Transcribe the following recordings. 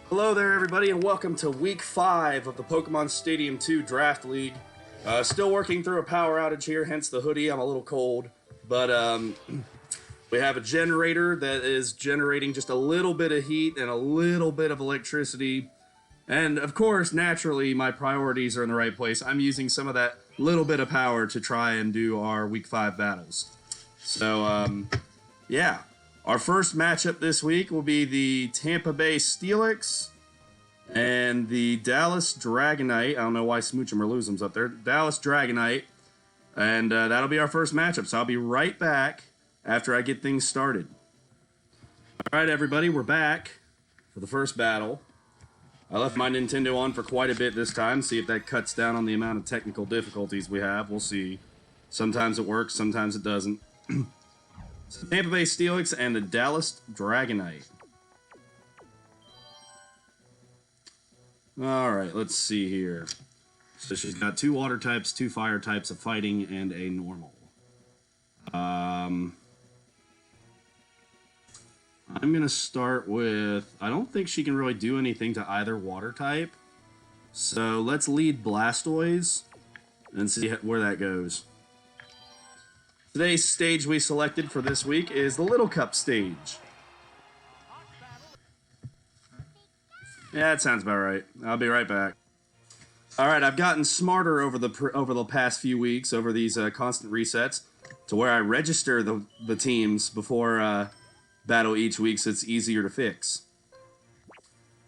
Hello there, everybody, and welcome to Week 5 of the Pokemon Stadium 2 Draft League. Still working through a power outage here, hence the hoodie. I'm a little cold, but we have a generator that is generating just a little bit of heat and a little bit of electricity. And, of course, naturally, my priorities are in the right place. I'm using some of that little bit of power to try and do our Week 5 battles. So, yeah. Our first matchup this week will be the Tampa Bay Steelix and the Dallas Dragonite. I don't know why Smooch 'em or lose 'em's up there. Dallas Dragonite. And that'll be our first matchup. So I'll be right back after I get things started. All right, everybody, we're back for the first battle. I left my Nintendo on for quite a bit this time. See if that cuts down on the amount of technical difficulties we have. We'll see. Sometimes it works, sometimes it doesn't. So Tampa Bay Steelix and the Dallas Dragonite. Alright, let's see here. So she's got 2 water types, 2 fire types, a fighting, and a normal. I'm going to start with... I don't think she can really do anything to either water type. So let's lead Blastoise and see where that goes. Today's stage we selected for this week is the Little Cup stage. Yeah, that sounds about right. I'll be right back. Alright, I've gotten smarter over the past few weeks, over these constant resets, to where I register the teams before battle each week so it's easier to fix.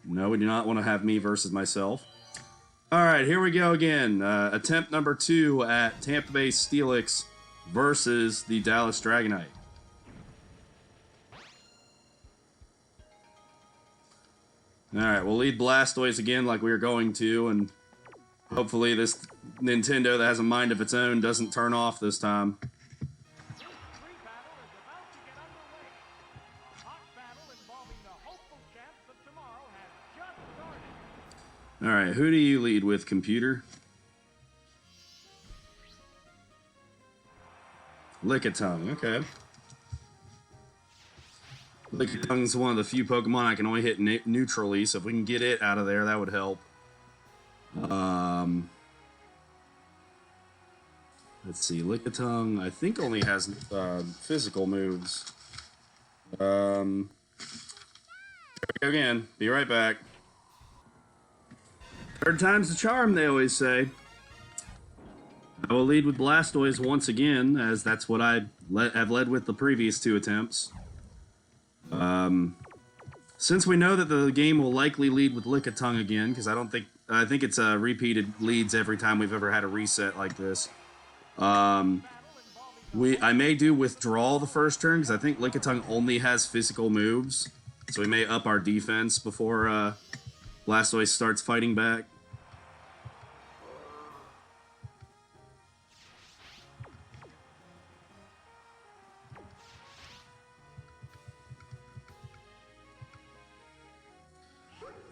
No, we do not want to have me versus myself. Alright, here we go again. Attempt number 2 at Tampa Bay Steelix versus the Dallas Dragonite. Alright, we'll lead Blastoise again like we were going to, and hopefully this Nintendo that has a mind of its own doesn't turn off this time. Alright, who do you lead with, computer? Lickitung, okay. Lickitung's one of the few Pokemon I can only hit neutrally, so if we can get it out of there, that would help. Let's see, Lickitung, I think only has physical moves. There we go again. Be right back. Third time's the charm, they always say. I will lead with Blastoise once again, as that's what I have led with the previous 2 attempts. Since we know that the game will likely lead with Lickitung again, because I think it's repeated leads every time we've ever had a reset like this. I may do withdrawal the first turn, because I think Lickitung only has physical moves, so we may up our defense before Blastoise starts fighting back.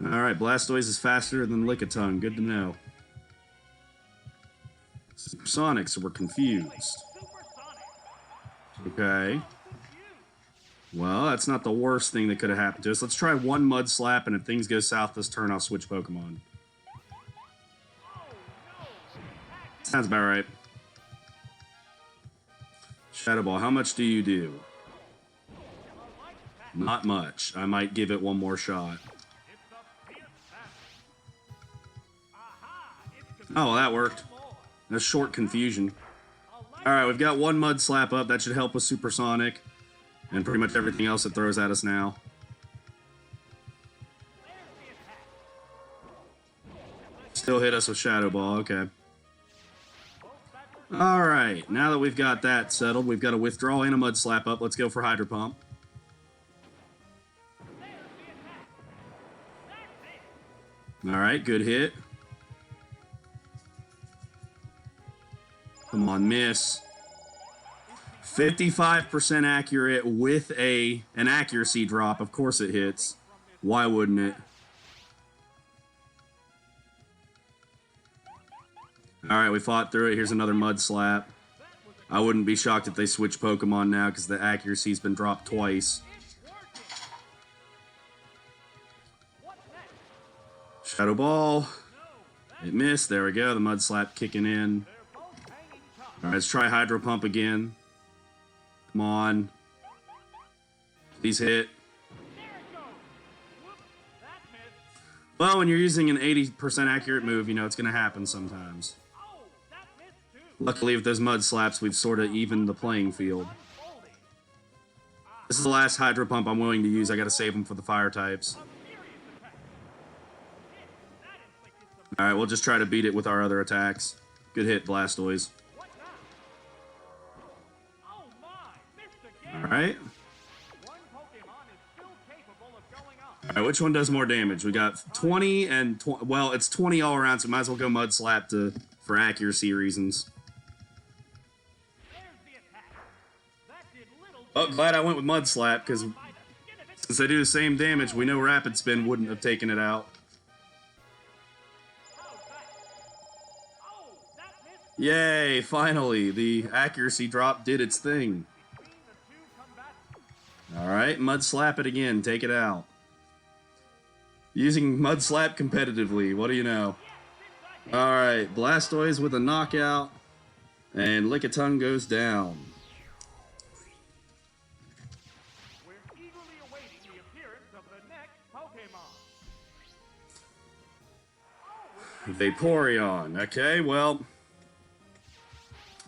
Alright, Blastoise is faster than Lickitung. Good to know. Supersonic, so we're confused. Okay. Well, that's not the worst thing that could have happened to us. Let's try one Mud Slap, and if things go south this turn, I'll switch Pokemon. Sounds about right. Shadow Ball, how much do you do? Not much. I might give it one more shot. Oh, that worked. That's short confusion. Alright, we've got one Mud Slap up. That should help with Supersonic. And pretty much everything else it throws at us now. Still hit us with Shadow Ball, okay. Alright, now that we've got that settled, we've got a Withdraw and a Mud Slap up. Let's go for Hydro Pump. Alright, good hit. Come on, miss. 55% accurate with an accuracy drop. Of course it hits. Why wouldn't it? Alright, we fought through it. Here's another Mud Slap. I wouldn't be shocked if they switch Pokemon now because the accuracy's been dropped twice. Shadow Ball. It missed. There we go. The Mud Slap kicking in. Alright, let's try Hydro Pump again. Come on. Please hit. Well, when you're using an 80% accurate move, you know it's going to happen sometimes. Luckily, with those Mud Slaps, we've sort of evened the playing field. This is the last Hydro Pump I'm willing to use. I got to save them for the fire types. Alright, we'll just try to beat it with our other attacks. Good hit, Blastoise. Alright. Alright, which one does more damage? We got 20 and... well, it's 20 all around, so might as well go Mud Slap for accuracy reasons. Oh, glad I went with Mud Slap, because since they do the same damage, we know Rapid Spin wouldn't have taken it out. Yay, finally, the accuracy drop did its thing. Alright, Mud Slap it again, take it out. Using Mud Slap competitively, what do you know? Alright, Blastoise with a knockout, and Lickitung goes down. Vaporeon. Okay, well,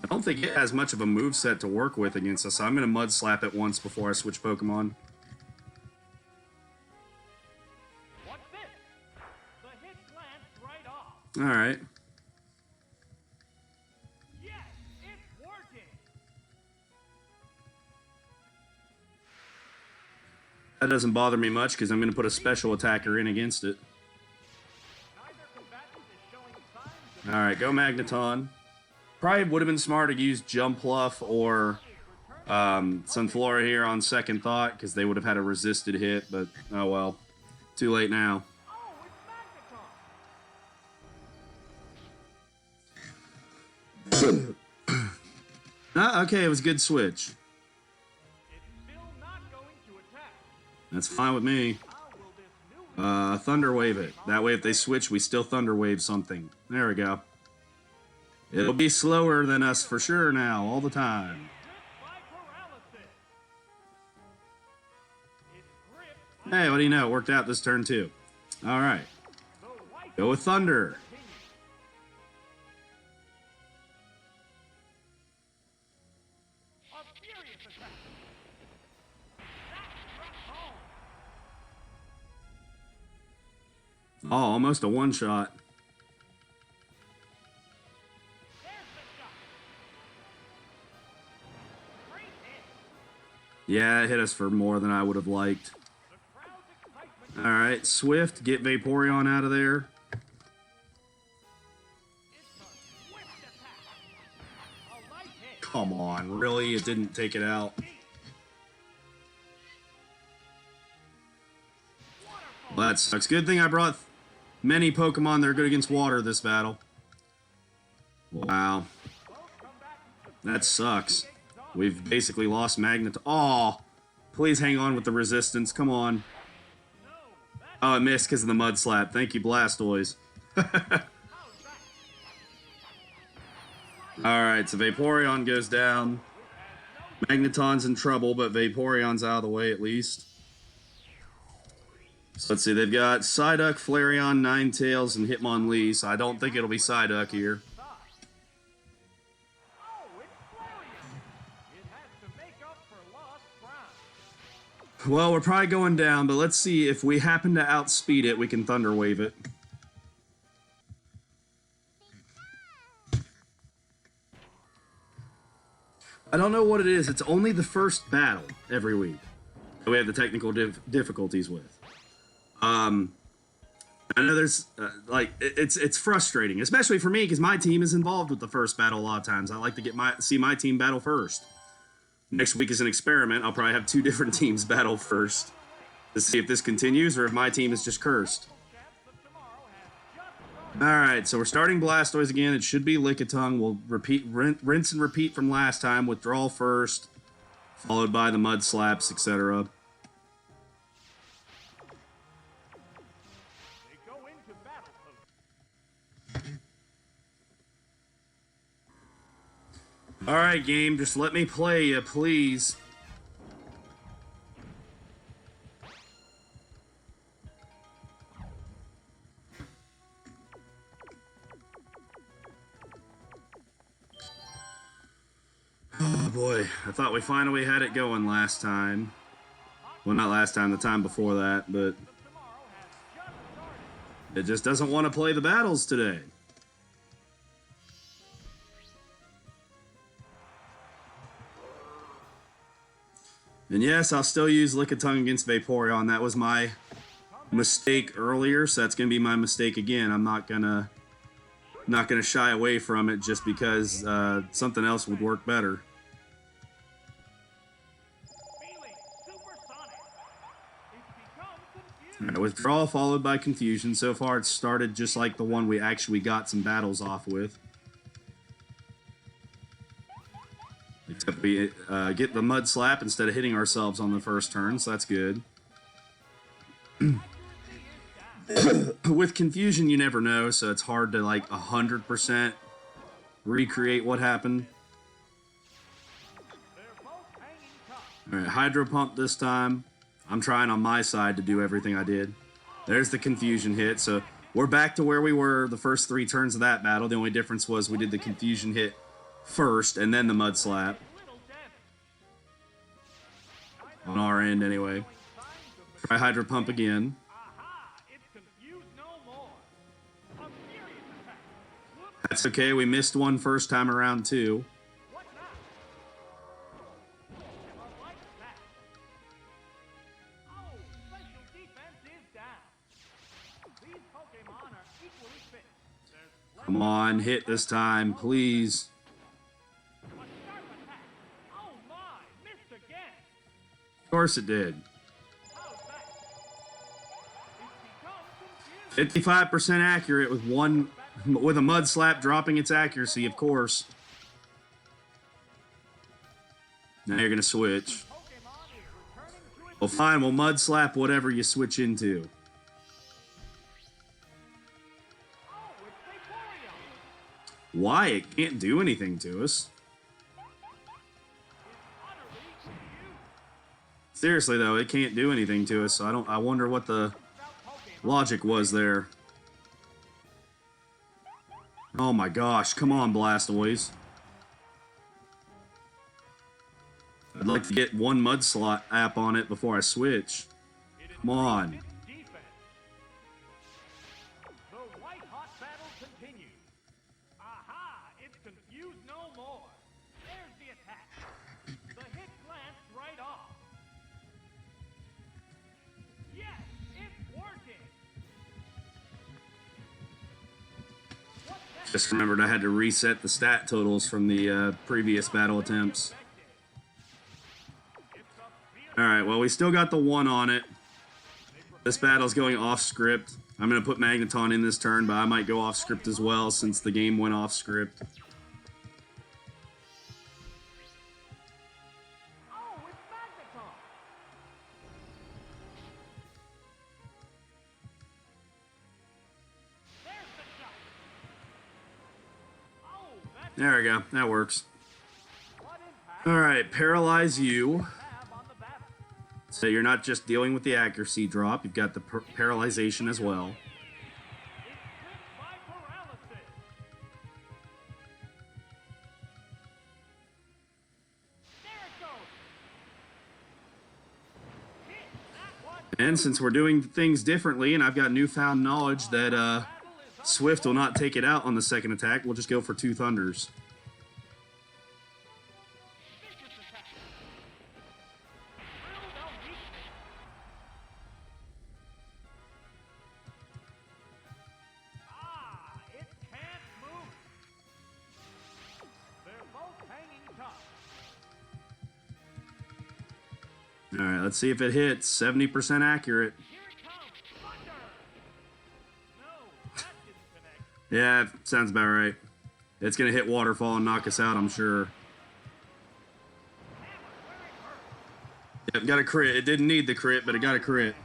I don't think it has much of a moveset to work with against us, so I'm going to Mud Slap it once before I switch Pokemon. Alright. Yes, it's working. That doesn't bother me much because I'm going to put a special attacker in against it. Alright, go Magneton. Probably would have been smarter to use Jumpluff or Sunflora here on second thought because they would have had a resisted hit, but oh well. Too late now. Okay, it was a good switch. That's fine with me. Thunder Wave it. That way if they switch, we still Thunder Wave something. There we go. It'll be slower than us for sure now, all the time. Hey, what do you know? It worked out this turn too. Alright. Go with Thunder. Oh, almost a one-shot. Yeah, it hit us for more than I would have liked. Alright, Swift, get Vaporeon out of there. Come on, really? It didn't take it out. Well, that sucks. Good thing I brought many Pokemon that are good against water this battle. Wow. That sucks. We've basically lost Magnet. Oh, please hang on with the resistance. Come on. Oh, it missed because of the Mud Slap. Thank you, Blastoise. Alright, so Vaporeon goes down. Magneton's in trouble, but Vaporeon's out of the way at least. So let's see, they've got Psyduck, Flareon, Ninetales, and Hitmonlee, so I don't think it'll be Psyduck here. Well, we're probably going down, but let's see if we happen to outspeed it, we can Thunder Wave it. I don't know what it is, it's only the first battle every week that we have the technical difficulties with. I know there's, it's frustrating, especially for me, because my team is involved with the first battle a lot of times. I like to see my team battle first. Next week is an experiment. I'll probably have 2 different teams battle first to see if this continues or if my team is just cursed. Alright, so we're starting Blastoise again. It should be Lickitung. We'll rinse and repeat from last time. Withdrawal first, followed by the Mud Slaps, etc. Alright, game, just let me play you, please. Oh boy, I thought we finally had it going last time. Well, not last time, the time before that, but it just doesn't want to play the battles today. And yes, I'll still use Lickitung against Vaporeon. That was my mistake earlier, so that's gonna be my mistake again. I'm not gonna shy away from it just because something else would work better. Alright, withdrawal followed by confusion. So far it's started just like the one we actually got some battles off with. Except we get the Mud Slap instead of hitting ourselves on the first turn, so that's good. With confusion, you never know, so it's hard to like 100% recreate what happened. Alright, Hydro Pump this time. I'm trying on my side to do everything I did. There's the confusion hit, so we're back to where we were the first 3 turns of that battle. The only difference was we did the confusion hit first and then the Mud Slap. On our end, anyway. Try Hydro Pump again. That's okay, we missed one first time around too. Come on, hit this time, please. Of course it did. 55% accurate with a Mud Slap dropping its accuracy, of course. Now you're gonna switch. Well, fine, we'll Mud Slap whatever you switch into. Why? It can't do anything to us. Seriously though, it can't do anything to us, so I wonder what the logic was there. Oh my gosh, come on, Blastoise. I'd like to get one Mud Slap app on it before I switch. Come on. Just remembered I had to reset the stat totals from the previous battle attempts. Alright, well, we still got the 1 on it. This battle's going off script. I'm going to put Magneton in this turn, but I might go off script as well since the game went off script. There we go. That works. Alright, Paralyze you. So you're not just dealing with the accuracy drop, you've got the paralyzation as well. And since we're doing things differently, and I've got newfound knowledge that Swift will not take it out on the second attack, we'll just go for 2 Thunders. Alright, let's see if it hits. 70% accurate. Yeah, sounds about right. It's going to hit Waterfall and knock us out, I'm sure. Yep, got a crit. It didn't need the crit, but it got a crit.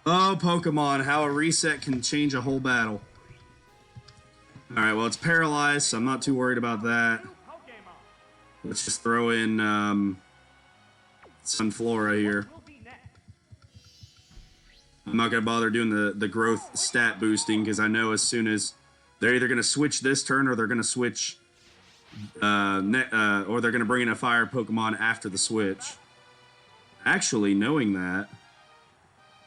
Oh, Pokemon, how a reset can change a whole battle. Alright, well, it's paralyzed, so I'm not too worried about that. Let's just throw in Sunflora here. I'm not going to bother doing the growth stat boosting because I know as soon as they're either going to switch this turn or they're going to switch or they're going to bring in a fire Pokemon after the switch. Actually, knowing that,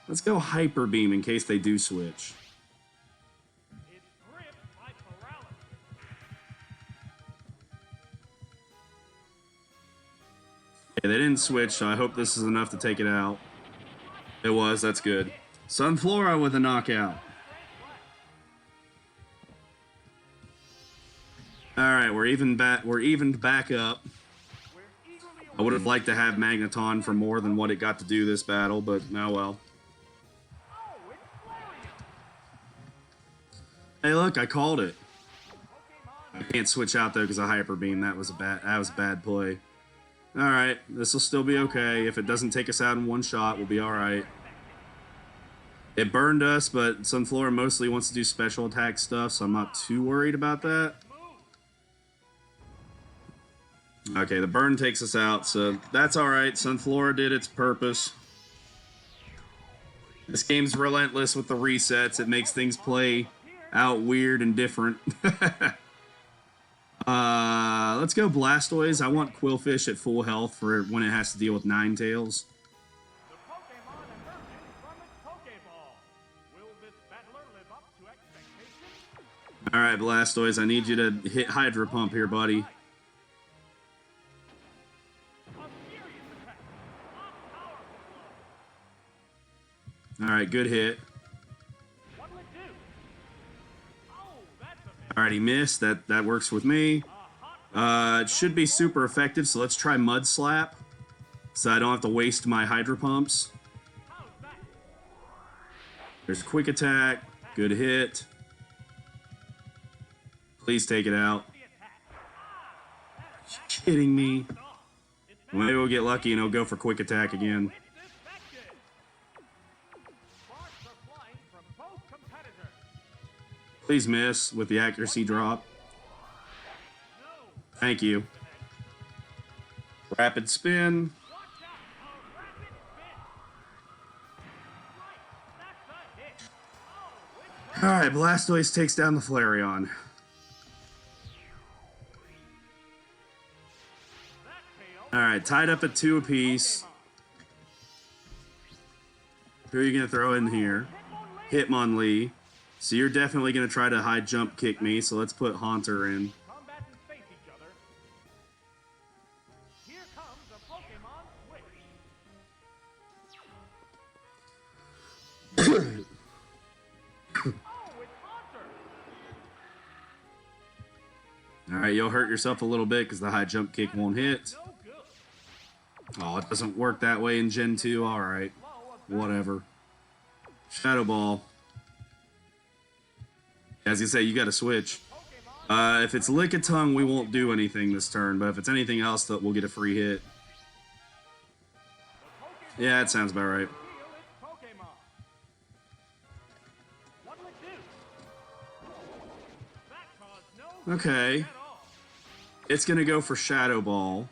let's go Hyper Beam in case they do switch. Okay, they didn't switch, so I hope this is enough to take it out. It was, that's good. Sunflora with a knockout. Alright, we're evened back up. I would have liked to have Magneton for more than what it got to do this battle, but oh well. Hey look, I called it. I can't switch out though because of Hyper Beam. That was a bad play. Alright, this will still be okay. If it doesn't take us out in one shot, we'll be alright. It burned us, but Sunflora mostly wants to do special attack stuff, so I'm not too worried about that. Okay, the burn takes us out, so that's alright. Sunflora did its purpose. This game's relentless with the resets. It makes things play out weird and different. Let's go Blastoise. I want Quillfish at full health for when it has to deal with Ninetales. Alright, Blastoise, I need you to hit Hydro Pump here, buddy. Alright, good hit. Alright, he missed. That works with me. It should be super effective, so let's try Mud Slap. So I don't have to waste my Hydro Pumps. There's Quick Attack. Good hit. Please take it out. Are you kidding me? Well, maybe we'll get lucky and he'll go for Quick Attack again. Please miss with the accuracy drop. Thank you. Rapid spin. Alright, Blastoise takes down the Flareon. Alright, tied up at 2 apiece. Who are you going to throw in here? Hitmonlee. So you're definitely going to try to high jump kick me, so let's put Haunter in. Alright, you'll hurt yourself a little bit because the high jump kick won't hit. Oh, it doesn't work that way in Gen 2. Alright. Whatever. Shadow Ball. As you say, you gotta switch. If it's Lickitung, we won't do anything this turn, but if it's anything else, we'll get a free hit. Yeah, that sounds about right. Okay. It's gonna go for Shadow Ball.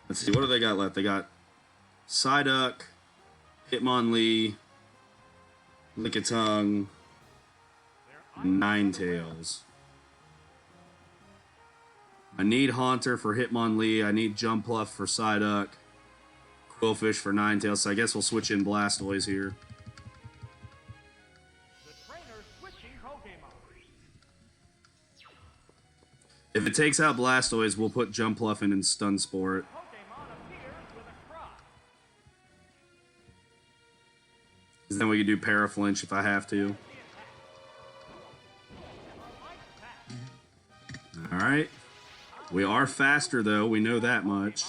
Let's see, what do they got left? They got Psyduck, Hitmonlee, Lickitung, Ninetales. I need Haunter for Hitmonlee. I need Jumpluff for Psyduck. Quillfish for Ninetales. So I guess we'll switch in Blastoise here. If it takes out Blastoise, we'll put Jumpluff in and Stun Spore it. Then we can do Paraflinch if I have to. Alright. We are faster though, we know that much.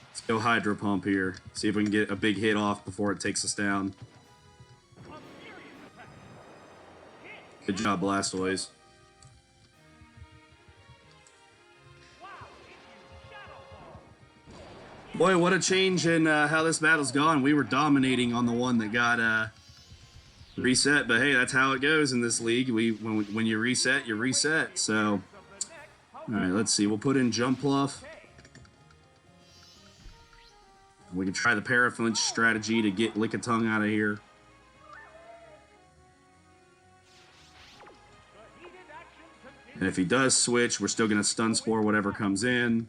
Let's go Hydro Pump here. See if we can get a big hit off before it takes us down. Good job, Blastoise. Boy, what a change in how this battle's gone. We were dominating on the one that got reset, but hey, that's how it goes in this league. When you reset, you reset. So, all right, let's see. We'll put in Jump Bluff. We can try the Paraflinch strategy to get Lickitung out of here. And if he does switch, we're still going to Stun Spore whatever comes in.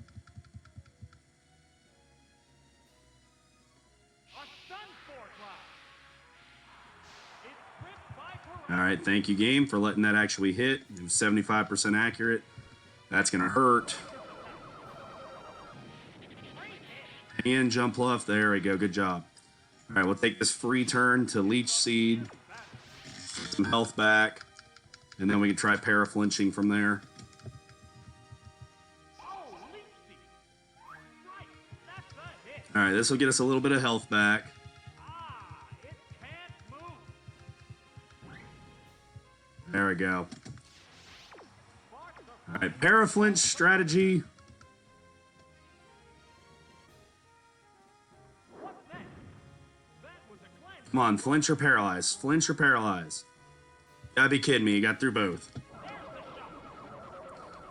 All right, thank you, game, for letting that actually hit. It was 75% accurate. That's going to hurt. And Jump Bluff. There we go. Good job. All right, we'll take this free turn to Leech Seed. Get some health back. And then we can try Paraflinching from there. All right, this will get us a little bit of health back. There we go. All right, Paraflinch strategy. Come on, flinch or paralyze. Flinch or paralyze. You gotta be kidding me. You got through both.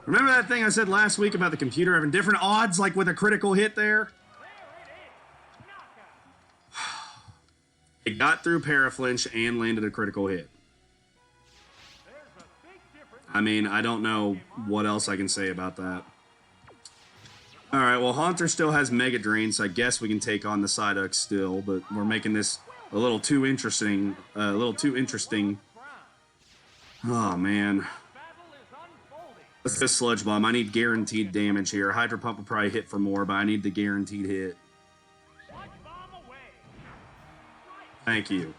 Remember that thing I said last week about the computer having different odds, like with a critical hit there? It got through Paraflinch and landed a critical hit. I mean, I don't know what else I can say about that. Alright, well, Haunter still has Mega Drain, so I guess we can take on the Psyduck still, but we're making this a little too interesting. Oh, man. Let's go Sludge Bomb. I need guaranteed damage here. Hydro Pump will probably hit for more, but I need the guaranteed hit. Thank you.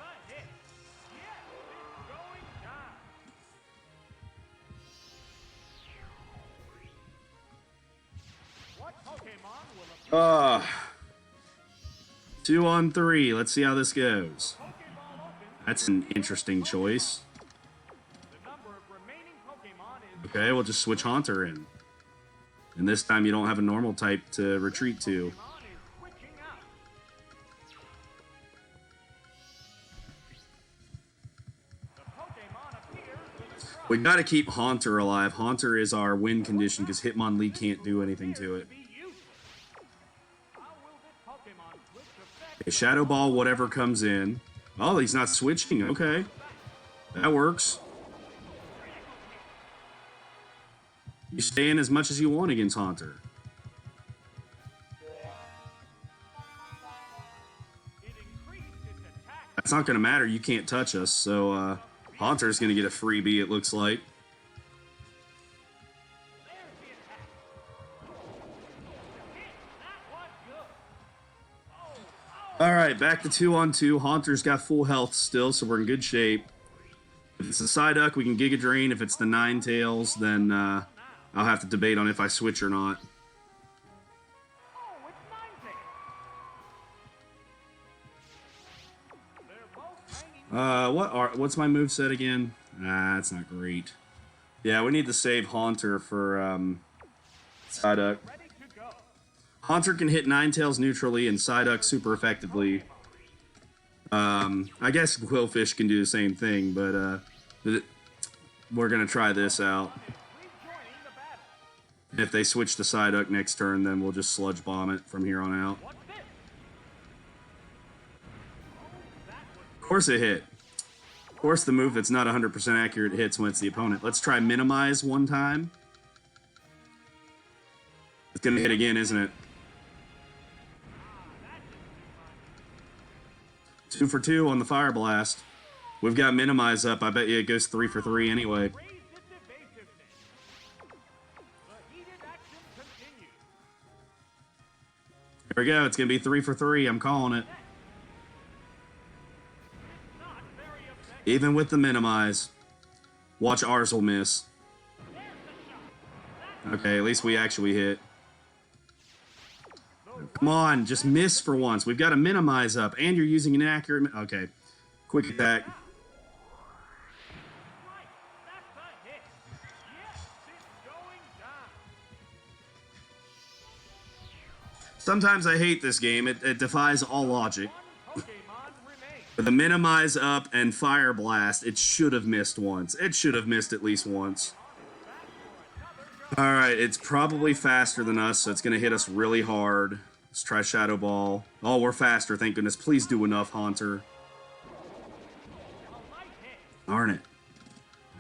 Ah. 2 on 3. Let's see how this goes. That's an interesting choice. Okay, we'll just switch Haunter in. And this time you don't have a normal type to retreat to. We gotta keep Haunter alive. Haunter is our win condition because Hitmonlee can't do anything to it. Okay, Shadow Ball, whatever comes in. Oh, he's not switching. Okay. That works. You stay in as much as you want against Haunter. That's not going to matter. You can't touch us. So, Haunter's going to get a freebie, it looks like. Alright, back to 2 on 2. Haunter's got full health still, so we're in good shape. If it's the Psyduck, we can Giga Drain. If it's the Ninetales, then I'll have to debate on if I switch or not. What's my moveset again? That's not great. Yeah, we need to save Haunter for Psyduck. Haunter can hit Ninetales neutrally and Psyduck super effectively. I guess Quillfish can do the same thing, but we're going to try this out. If they switch to Psyduck next turn, then we'll just Sludge Bomb it from here on out. Of course it hit. Of course the move that's not 100% accurate hits when it's the opponent. Let's try Minimize one time. It's going to hit again, isn't it? 2 for 2 on the Fire Blast. We've got Minimize up. I bet you it goes 3 for 3 anyway. Here we go. It's going to be 3 for 3. I'm calling it. Even with the Minimize. Watch ours will miss. Okay, at least we actually hit. Come on, just miss for once. We've got to Minimize up, and you're using an accurate... Okay, quick attack. Sometimes I hate this game. It defies all logic. With the minimize up and fire blast, it should have missed once. It should have missed at least once. Alright, it's probably faster than us, so it's going to hit us really hard. Let's try Shadow Ball. Oh, we're faster, thank goodness. Please do enough, Haunter. Darn it.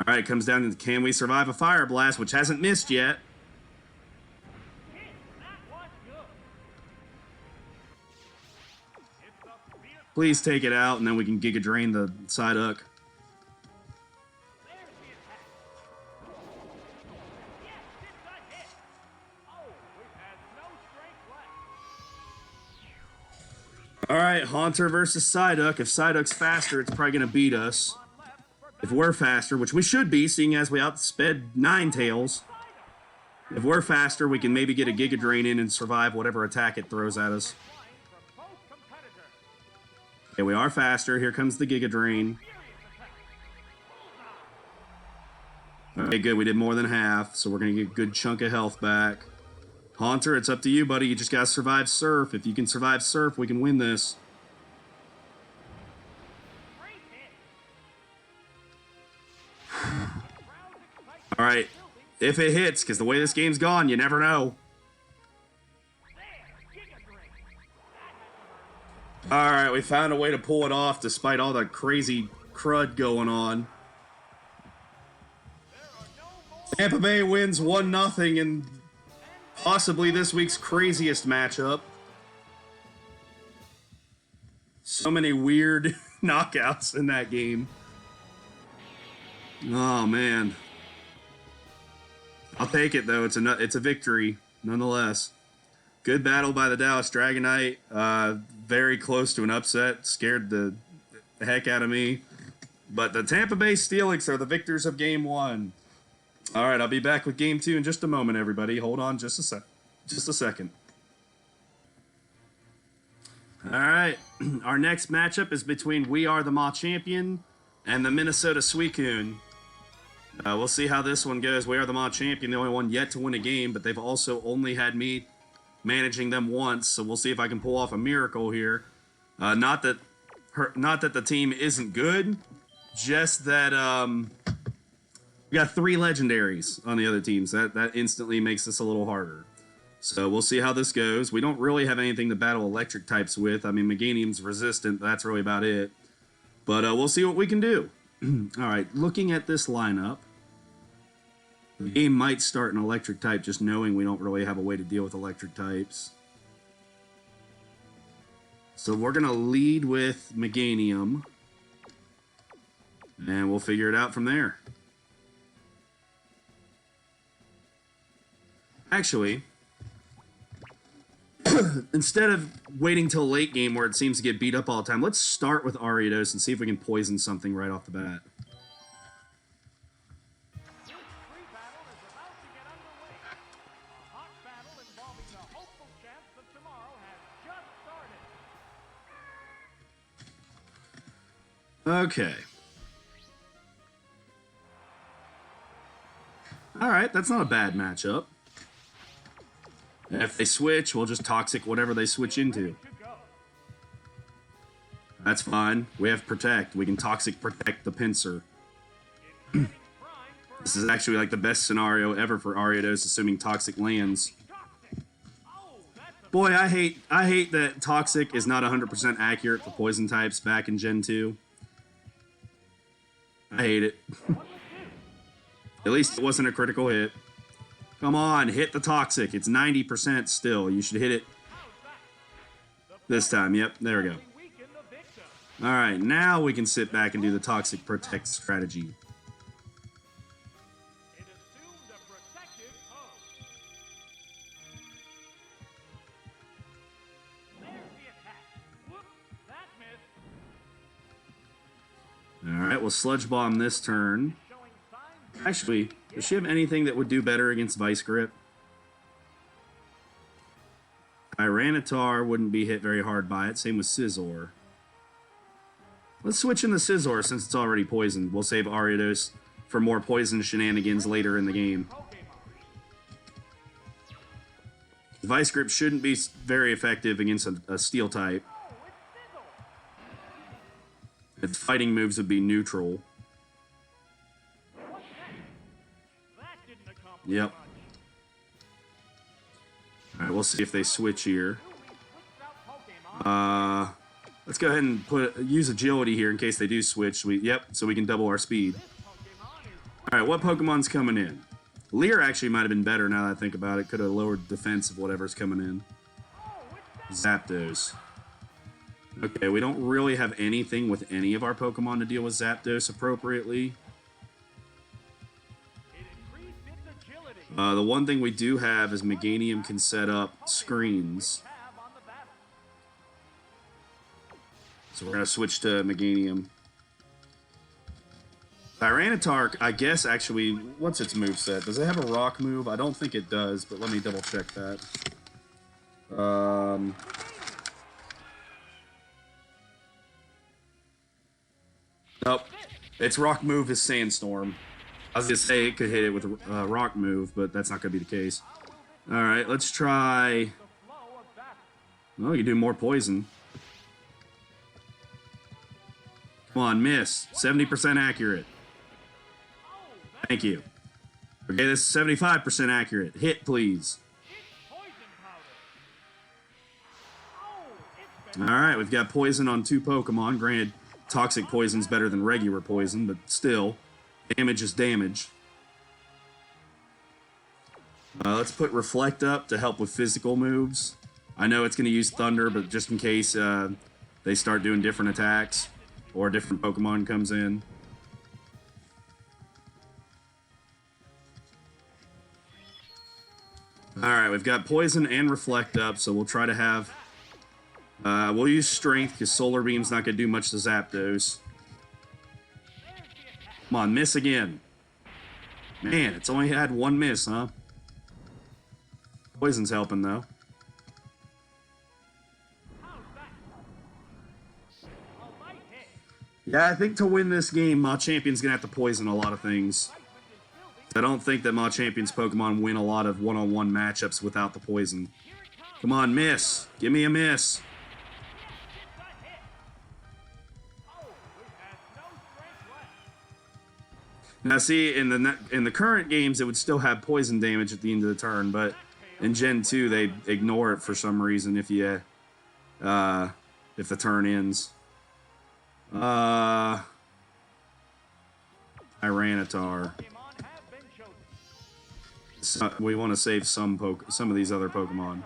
Alright, it comes down to can we survive a fire blast, which hasn't missed yet. Please take it out, and then we can Giga Drain the Psyduck. Alright, Haunter versus Psyduck. If Psyduck's faster, it's probably going to beat us. If we're faster, which we should be, seeing as we outsped Ninetales. If we're faster, we can maybe get a Giga Drain in and survive whatever attack it throws at us. Okay, we are faster. Here comes the Giga Drain. Okay, good. We did more than half, so we're going to get a good chunk of health back. Haunter, it's up to you, buddy. You just got to survive Surf. If you can survive Surf, we can win this. All right. If it hits, because the way this game's gone, you never know. Alright, we found a way to pull it off despite all the crazy crud going on. Tampa Bay wins 1-0 in possibly this week's craziest matchup. So many weird knockouts in that game. Oh, man. I'll take it, though. It's a victory, nonetheless. Good battle by the Dallas Dragonite. Very close to an upset. Scared the heck out of me. But the Tampa Bay Steelix are the victors of Game 1. All right, I'll be back with Game 2 in just a moment, everybody. Hold on just a second. All right, our next matchup is between We Are the Maw Champion and the Minnesota Suicune. We'll see how this one goes. We Are the Maw Champion, the only one yet to win a game, but they've also only had me managing them once, so we'll see if I can pull off a miracle here. Not that the team isn't good, just that we got 3 legendaries on the other teams. That instantly makes this a little harder. So we'll see how this goes. We don't really have anything to battle electric types with. I mean, Meganium's resistant, but that's really about it. But we'll see what we can do. All right, looking at this lineup, the game might start an electric type, just knowing we don't really have a way to deal with electric types. So we're going to lead with Meganium, and we'll figure it out from there. Actually, instead of waiting till late game where it seems to get beat up all the time, let's start with Ariados and see if we can poison something right off the bat. Okay. Alright, that's not a bad matchup. If they switch, we'll just Toxic whatever they switch into. That's fine. We have Protect. We can Toxic Protect the Pinsir. This is actually like the best scenario ever for Ariados, assuming Toxic lands. Boy, I hate that Toxic is not 100% accurate for poison types back in Gen 2. I hate it. At least it wasn't a critical hit. Come on, hit the Toxic. It's 90% still. You should hit it this time. Yep, there we go. Alright, now we can sit back and do the Toxic Protect strategy. Alright, we'll Sludge Bomb this turn. Actually, does she have anything that would do better against Vice Grip? Tyranitar wouldn't be hit very hard by it. Same with Scizor. Let's switch into Scizor since it's already poisoned. We'll save Ariados for more poison shenanigans later in the game. Vice Grip shouldn't be very effective against a steel type. Its fighting moves would be neutral. Yep. Alright, we'll see if they switch here. Let's go ahead and use agility here in case they do switch. So we can double our speed. Alright, what Pokemon's coming in? Leer actually might have been better now that I think about it. Could have lowered defense of whatever's coming in. Zapdos. Okay, we don't really have anything with any of our Pokemon to deal with Zapdos appropriately. The one thing we do have is Meganium can set up screens. So we're going to switch to Meganium. Tyranitar, I guess, actually, what's its moveset? Does it have a rock move? I don't think it does, but let me double check that. Nope. Its rock move is Sandstorm. I was going to say it could hit it with a rock move, but that's not going to be the case. Alright, let's try... Oh, you can do more poison. Come on, miss. 70% accurate. Thank you. Okay, this is 75% accurate. Hit, please. Alright, we've got poison on 2 Pokemon. Granted, toxic poison's better than regular poison, but still, damage is damage. Let's put Reflect up to help with physical moves. I know it's going to use Thunder, but just in case they start doing different attacks or a different Pokemon comes in. Alright, we've got Poison and Reflect up, so we'll try to have... we'll use Strength, because Solar Beam's not going to do much to Zapdos. Come on, miss again. Man, it's only had 1 miss, huh? Poison's helping, though. Yeah, I think to win this game, Machampion's going to have to poison a lot of things. I don't think that Machampion's Pokemon win a lot of one-on-one matchups without the poison. Come on, miss. Give me a miss. Now, see, in the current games, it would still have poison damage at the end of the turn, but in Gen 2, they ignore it for some reason if the turn ends. Tyranitar. So we want to save some of these other Pokemon.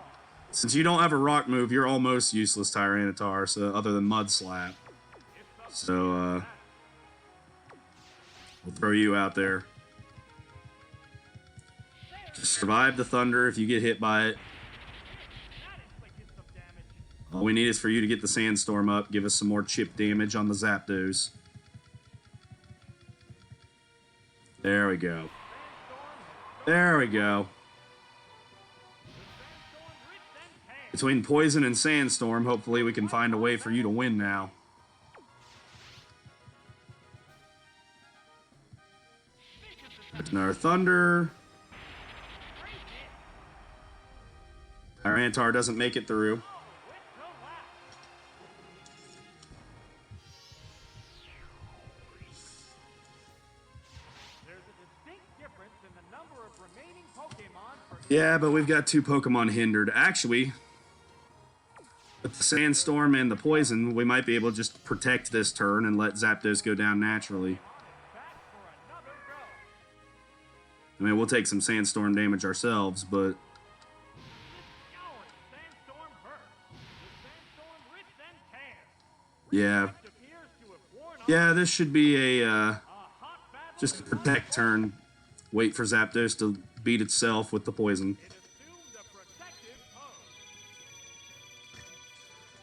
Since you don't have a rock move, you're almost useless, Tyranitar, so other than Mud Slap. So, we'll throw you out there. Just survive the Thunder if you get hit by it. All we need is for you to get the Sandstorm up, give us some more chip damage on the Zapdos. There we go. There we go. Between Poison and Sandstorm, hopefully we can find a way for you to win now. There's another Thunder. Tyranitar doesn't make it through. Yeah, but we've got 2 Pokemon hindered. Actually, with the Sandstorm and the Poison, we might be able to just protect this turn and let Zapdos go down naturally. I mean, we'll take some Sandstorm damage ourselves, but... Yeah. Yeah, this should be a, just a protect turn. Wait for Zapdos to beat itself with the poison.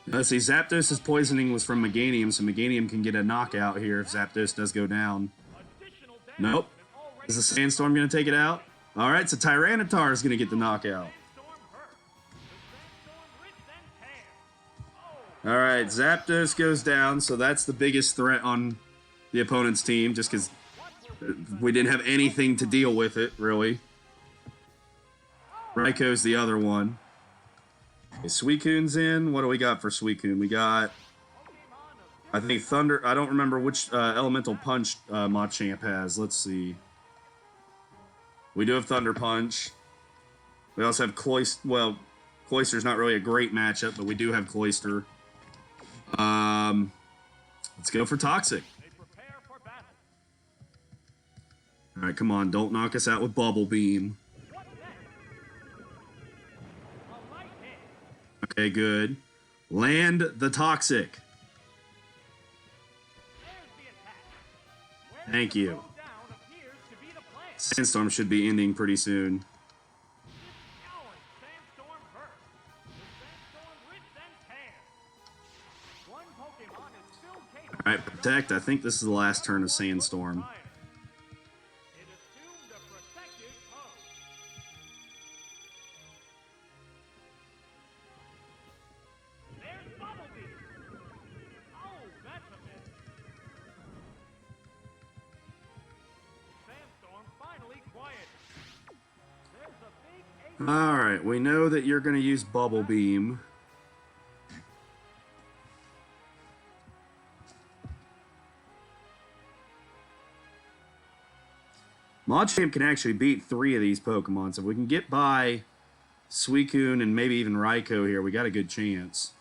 Let's see, Zapdos' poisoning was from Meganium, so Meganium can get a knockout here if Zapdos does go down. Nope. Is the Sandstorm going to take it out? Alright, so Tyranitar is going to get the knockout. Alright, Zapdos goes down, so that's the biggest threat on the opponent's team, just because we didn't have anything to deal with it, really. Raikou the other one. Okay, Suicune's in. What do we got for Suicune? We got, I think, Thunder. I don't remember which Elemental Punch Machamp has. Let's see. We do have Thunder Punch. We also have Cloyster. Well, Cloyster's not really a great matchup, but we do have Cloyster. Let's go for Toxic. All right, come on. Don't knock us out with Bubble Beam. Okay, good. Land the Toxic. Thank you. Sandstorm should be ending pretty soon. Alright, Protect. I think this is the last turn of Sandstorm. Alright, we know that you're going to use Bubble Beam. Machamp can actually beat 3 of these Pokemon, so if we can get by Suicune and maybe even Raikou here, we got a good chance.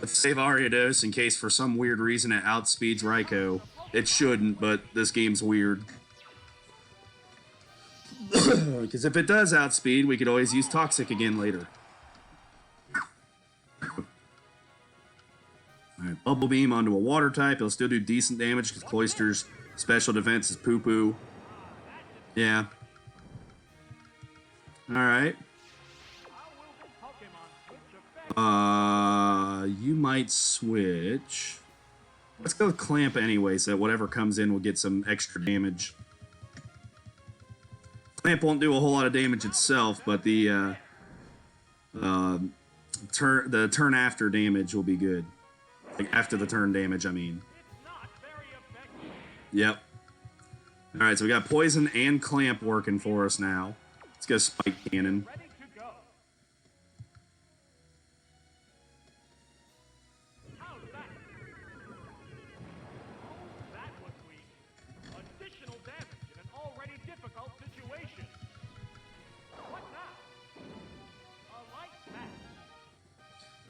Let's save Ariados in case for some weird reason it outspeeds Raikou. It shouldn't, but this game's weird. Because if it does outspeed, we could always use Toxic again later. Alright, Bubble Beam onto a Water type. It'll still do decent damage because Cloyster's special defense is poo-poo. Yeah. Alright. You might switch. Let's go with Clamp anyway, so that whatever comes in will get some extra damage. Clamp won't do a whole lot of damage itself, but the turn after damage will be good. Like after the turn damage, I mean. Yep. Alright, so we got Poison and Clamp working for us now. Let's go Spike Cannon.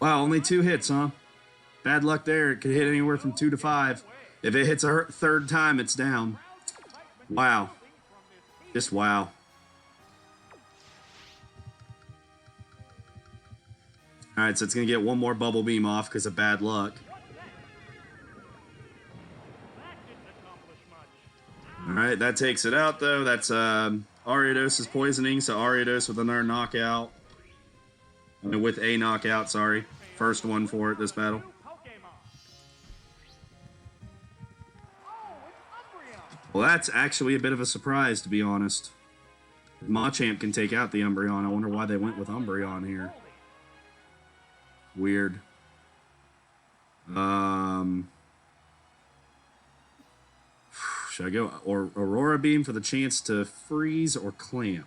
Wow, only 2 hits, huh? Bad luck there. It could hit anywhere from 2 to 5. If it hits a third time, it's down. Wow. Just wow. Alright, so it's going to get one more Bubble Beam off because of bad luck. Alright, that takes it out, though. That's Ariados is poisoning, so Ariados with another knockout. I mean, with a knockout, sorry. First one for it this battle. Well, that's actually a bit of a surprise, to be honest. Machamp can take out the Umbreon. I wonder why they went with Umbreon here. Weird. Should I go or Aurora Beam for the chance to freeze or Clamp?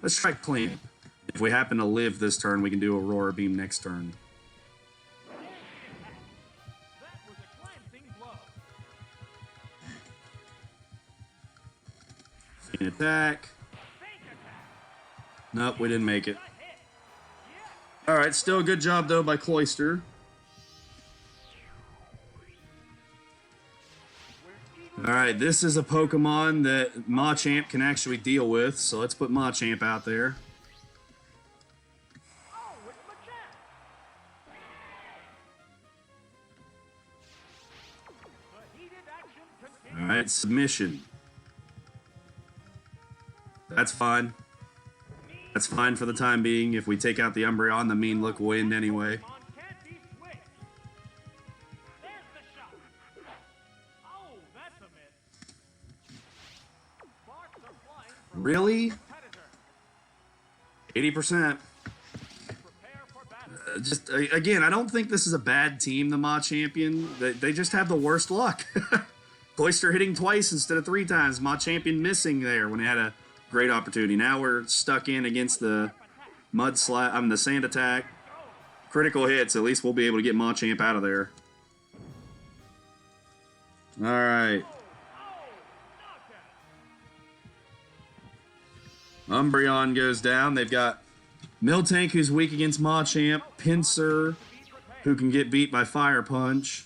Let's try Clamp. If we happen to live this turn, we can do Aurora Beam next turn. Faint attack. Nope, we didn't make it. Alright, still a good job, though, by Cloyster. Alright, this is a Pokemon that Machamp can actually deal with, so let's put Machamp out there. Alright, submission. That's fine. That's fine for the time being. If we take out the Umbreon, the mean look will end anyway. Really? 80%. Just again, I don't think this is a bad team, the Machampion. They just have the worst luck. Cloyster hitting twice instead of 3 times. Machampion missing there when he had a great opportunity. Now we're stuck in against the Mud Slap. The Sand Attack. Critical hits. At least we'll be able to get Machamp out of there. All right. Umbreon goes down. They've got Miltank, who's weak against Machamp. Pinsir, who can get beat by Fire Punch.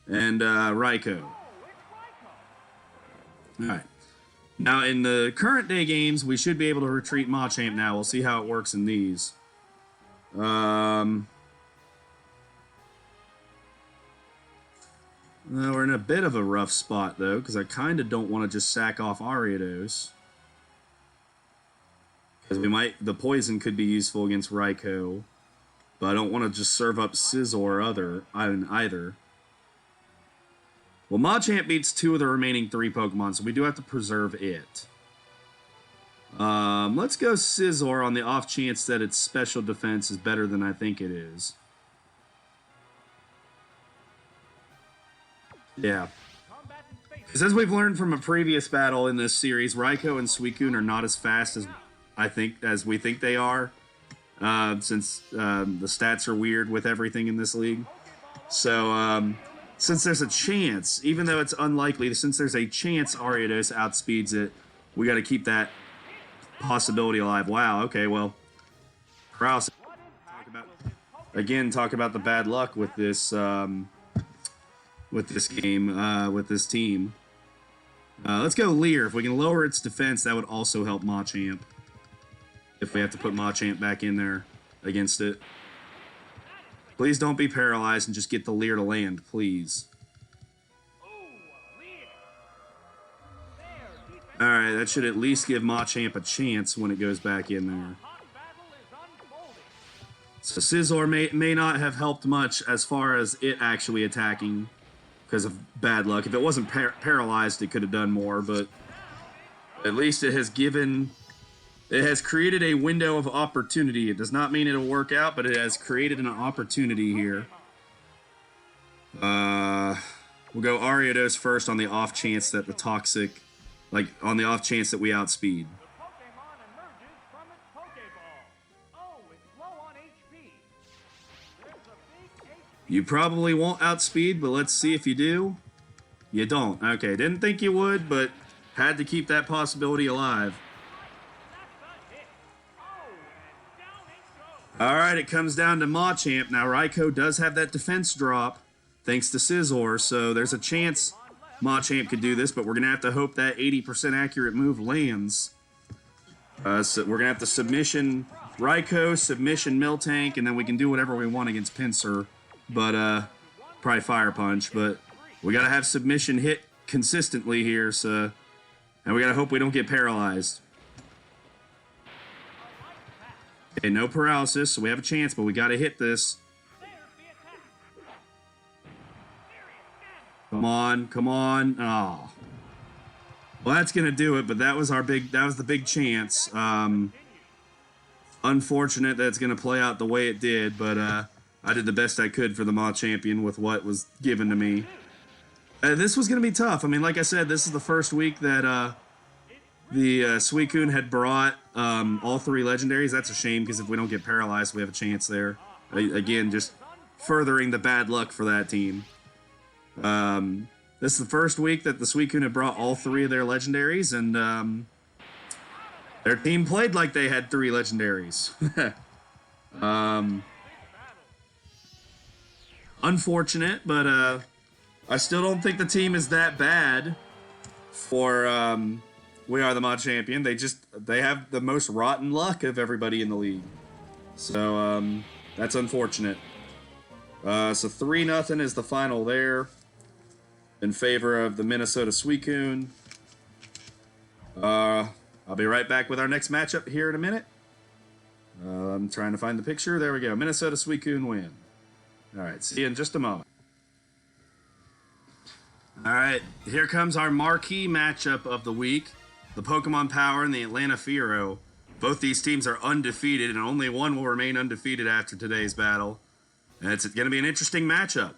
And Raikou. Alright. Now, in the current day games, we should be able to retreat Machamp now. We'll see how it works in these. Well, we're in a bit of a rough spot, though, because I kind of don't want to just sack off Ariados. Because the poison could be useful against Raikou. But I don't want to just serve up Scizor either. Well, Machamp beats 2 of the remaining 3 Pokemon, so we do have to preserve it. Let's go Scizor on the off chance that its special defense is better than I think it is. Yeah. Because as we've learned from a previous battle in this series, Raikou and Suicune are not as fast as we think they are. Since the stats are weird with everything in this league. So, since there's a chance, even though it's unlikely, since there's a chance Ariados outspeeds it, we got to keep that possibility alive. Wow, okay, well, Kraus, talk about the bad luck with this game, with this team. Let's go Leer. If we can lower its defense, that would also help Machamp. If we have to put Machamp back in there against it. Please don't be paralyzed and just get the Leer to land, please. Alright, that should at least give Machamp a chance when it goes back in there. So Scizor may not have helped much as far as it actually attacking because of bad luck. If it wasn't paralyzed, it could have done more, but at least it has created a window of opportunity. It does not mean it'll work out, but it has created an opportunity here. We'll go Ariados first on the off chance that on the off chance that we outspeed. You probably won't outspeed, but let's see if you do. You don't. Okay, didn't think you would, but had to keep that possibility alive. Alright, it comes down to Machamp. Now, Raikou does have that defense drop, thanks to Scizor, so there's a chance Machamp could do this, but we're going to have to hope that 80% accurate move lands. So we're going to have to submission Raikou, submission Miltank, and then we can do whatever we want against Pinsir, but probably Fire Punch, but we got to have submission hit consistently here, so, and we got to hope we don't get paralyzed. Okay, no paralysis, so we have a chance, but we got to hit this. Come on, come on. Oh. Well, that's going to do it, but that was the big chance. Unfortunate that it's going to play out the way it did, but I did the best I could for the Machampion with what was given to me. This was going to be tough. I mean, like I said, this is the first week that the Suicune had brought all 3 legendaries. That's a shame, because if we don't get paralyzed, we have a chance there. Again, just furthering the bad luck for that team. This is the first week that the Suicune had brought all 3 of their legendaries, and their team played like they had 3 legendaries. Unfortunate, but I still don't think the team is that bad for We Are the Machampion. They have the most rotten luck of everybody in the league. So that's unfortunate. So 3-0 is the final there in favor of the Minnesota Suicune. I'll be right back with our next matchup here in a minute. I'm trying to find the picture. There we go. Minnesota Suicune win. All right, see you in just a moment. All right, here comes our marquee matchup of the week. The Pokemon Power and the Atlanta Fiero. Both these teams are undefeated, and only one will remain undefeated after today's battle. And it's going to be an interesting matchup.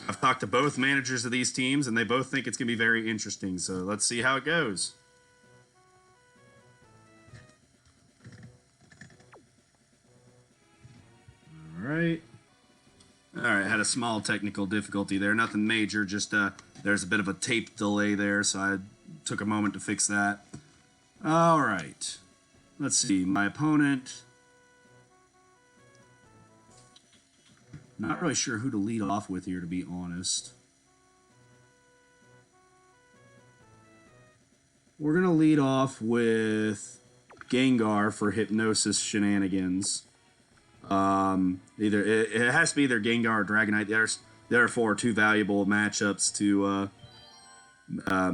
I've talked to both managers of these teams, and they both think it's going to be very interesting. So let's see how it goes. a small technical difficulty there. Nothing major, just there's a bit of a tape delay there, so I took a moment to fix that. All right. Let's see. My opponent... Not really sure who to lead off with here, to be honest. We're going to lead off with Gengar for Hypnosis shenanigans. It has to be either Gengar or Dragonite. Therefore, two valuable matchups to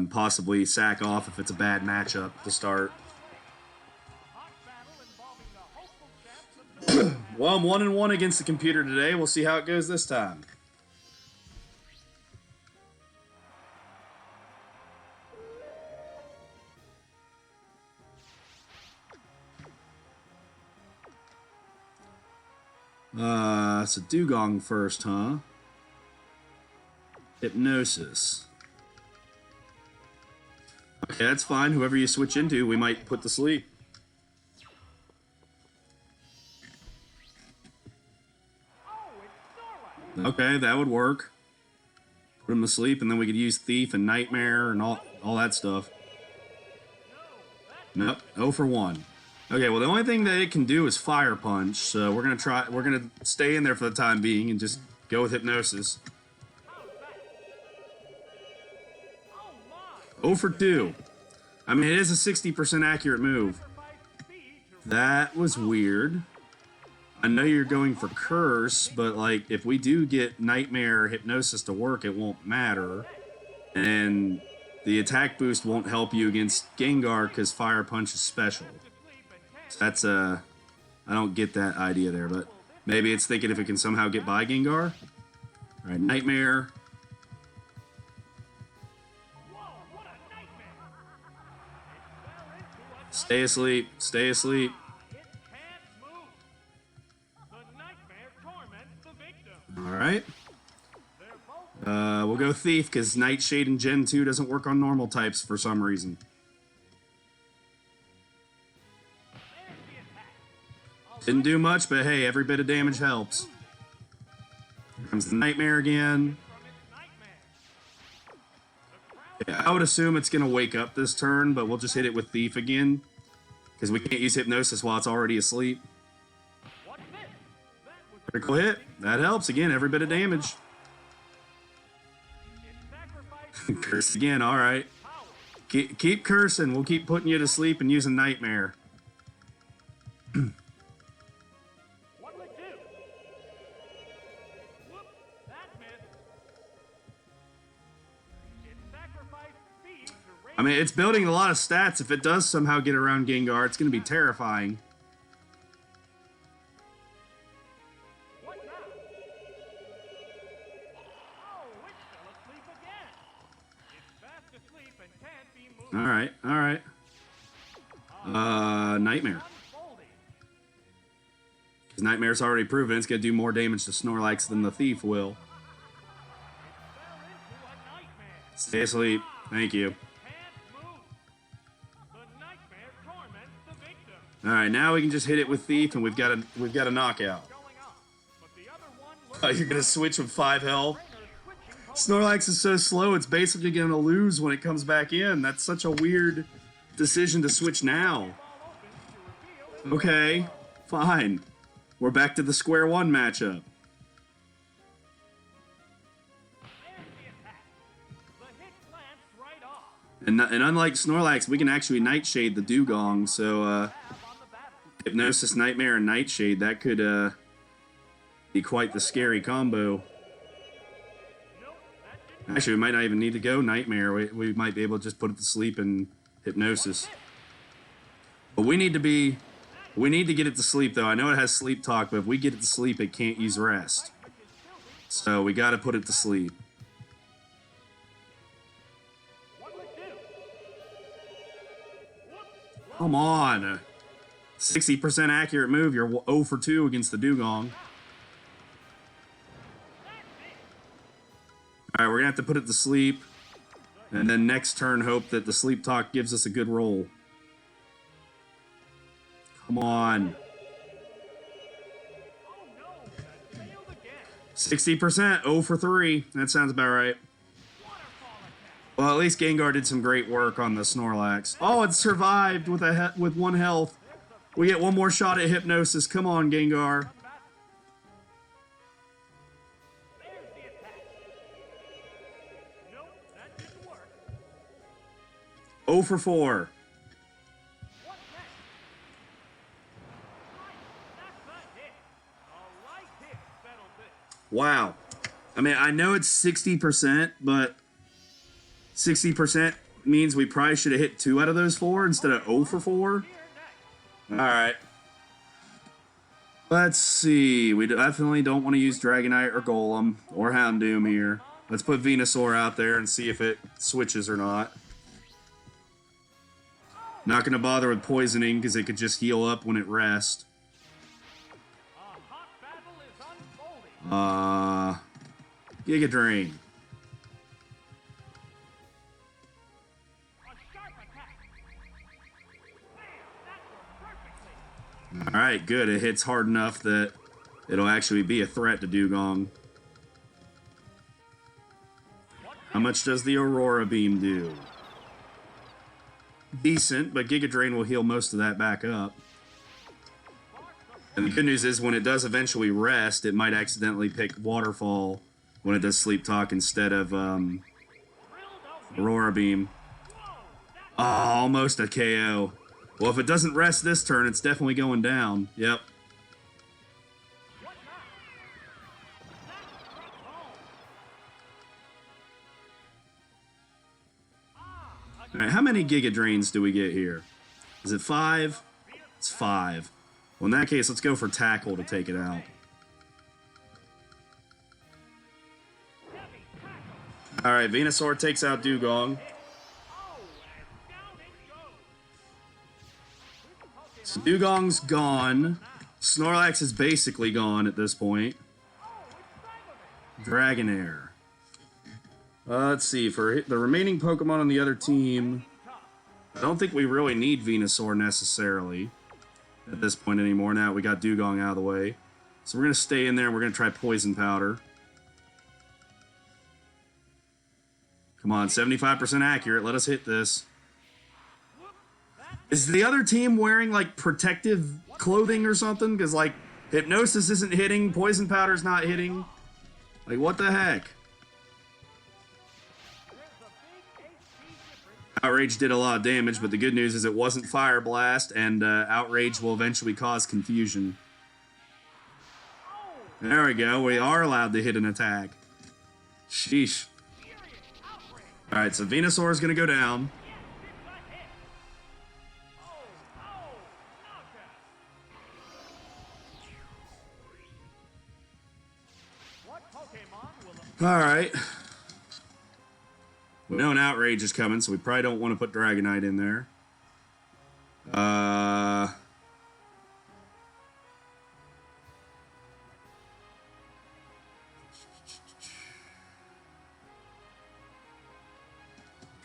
possibly sack off if it's a bad matchup to start. Well, I'm 1-1 against the computer today. We'll see how it goes this time. It's a Dugong first, huh? Hypnosis. Okay, that's fine. Whoever you switch into, we might put to sleep. Okay, that would work. Put him to sleep, and then we could use Thief and Nightmare and all that stuff. Nope, 0 for 1. Okay, well, the only thing that it can do is Fire Punch, so we're gonna stay in there for the time being and just go with Hypnosis. 0 for 2. I mean, it is a 60% accurate move. That was weird. I know you're going for Curse, but, like, if we do get Nightmare or Hypnosis to work, it won't matter. And the attack boost won't help you against Gengar because Fire Punch is special. So that's, I don't get that idea there, but maybe it's thinking if it can somehow get by Gengar. Alright, Nightmare. Stay asleep, stay asleep. Alright. We'll go Thief, because Nightshade in Gen 2 doesn't work on normal types for some reason. Didn't do much, but hey, every bit of damage helps. Here comes the Nightmare again. Yeah, I would assume it's going to wake up this turn, but we'll just hit it with Thief again, because we can't use Hypnosis while it's already asleep. Critical hit. That helps. Again, every bit of damage. Curse again. All right. Keep cursing. We'll keep putting you to sleep and using Nightmare. I mean, it's building a lot of stats. If it does somehow get around Gengar, it's going to be terrifying. Alright, alright. Nightmare. Because Nightmare's already proven it's going to do more damage to Snorlax than the Thief will. Stay asleep. Thank you. Alright, now we can just hit it with Thief and we've got a knockout. Oh, you're going to switch with 5 health? Snorlax is so slow, it's basically going to lose when it comes back in. That's such a weird decision to switch now. Okay, fine. We're back to the square one matchup. And unlike Snorlax, we can actually Nightshade the Dugong, so Hypnosis, Nightmare, and Nightshade, that could be quite the scary combo. Actually, we might not even need to go Nightmare. We might be able to just put it to sleep and Hypnosis. But we need to get it to sleep, though. I know it has sleep talk, but if we get it to sleep, it can't use rest. So we got to put it to sleep. Come on. 60% accurate move. You're 0 for 2 against the Dugong. Alright, we're going to have to put it to sleep. And then next turn, hope that the sleep talk gives us a good roll. Come on. 60%, 0 for 3. That sounds about right. Well, at least Gengar did some great work on the Snorlax. Oh, it survived with with 1 health. We get one more shot at Hypnosis. Come on, Gengar. Oh for 4. Wow. I mean, I know it's 60%, but 60% means we probably should have hit 2 out of those 4 instead of 0 for 4. Alright. Let's see. We definitely don't want to use Dragonite or Golem or Houndoom here. Let's put Venusaur out there and see if it switches or not. Not going to bother with poisoning because it could just heal up when it rests. Giga Drain. Alright, good. It hits hard enough that it'll actually be a threat to Dugong. How much does the Aurora Beam do? Decent, but Giga Drain will heal most of that back up. And the good news is when it does eventually rest, it might accidentally pick Waterfall when it does Sleep Talk instead of Aurora Beam. Oh, almost a KO. Well, if it doesn't rest this turn, it's definitely going down. Yep. Alright, how many Giga Drains do we get here? Is it 5? It's 5. Well, in that case, let's go for Tackle to take it out. Alright, Venusaur takes out Dugong. So Dugong's gone. Snorlax is basically gone at this point. Dragonair. Let's see, for the remaining Pokemon on the other team, I don't think we really need Venusaur necessarily at this point anymore. Now we got Dugong out of the way. So we're going to stay in there and we're going to try Poison Powder. Come on, 75% accurate. Let us hit this. Is the other team wearing, like, protective clothing or something? Because, like, Hypnosis isn't hitting, Poison Powder's not hitting. Like, what the heck? Outrage did a lot of damage, but the good news is it wasn't Fire Blast, and Outrage will eventually cause confusion. There we go. We are allowed to hit an attack. Sheesh. Alright, so Venusaur is going to go down. Alright. We know an Outrage is coming, so we probably don't want to put Dragonite in there.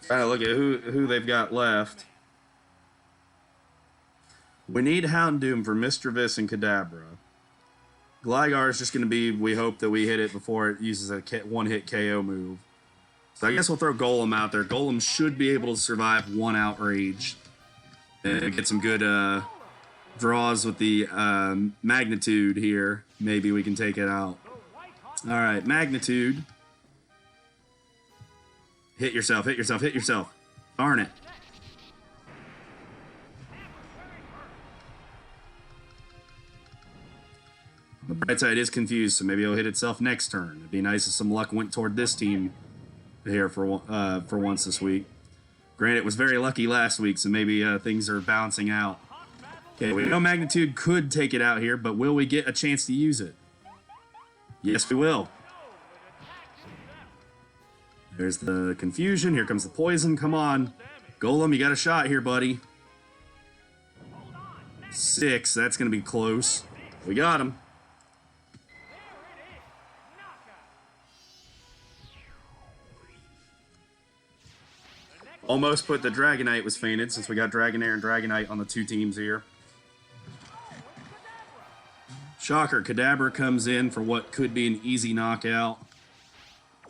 Trying to look at who they've got left. We need Houndoom for Mischievous and Kadabra. Gligar is just going to be, we hope that we hit it before it uses a one-hit KO move. So I guess we'll throw Golem out there. Golem should be able to survive 1 Outrage. And get some good draws with the Magnitude here. Maybe we can take it out. Alright, Magnitude. Hit yourself, hit yourself, hit yourself. Darn it. The bright side is confused, so maybe it'll hit itself next turn. It'd be nice if some luck went toward this team here for once this week. Granted, it was very lucky last week, so maybe things are balancing out. Okay, we know Magnitude could take it out here, but will we get a chance to use it? Yes, we will. There's the confusion. Here comes the poison. Come on. Golem, you got a shot here, buddy. 6. That's going to be close. We got him. Almost put the Dragonite was fainted since we got Dragonair and Dragonite on the 2 teams here. Shocker, Kadabra comes in for what could be an easy knockout.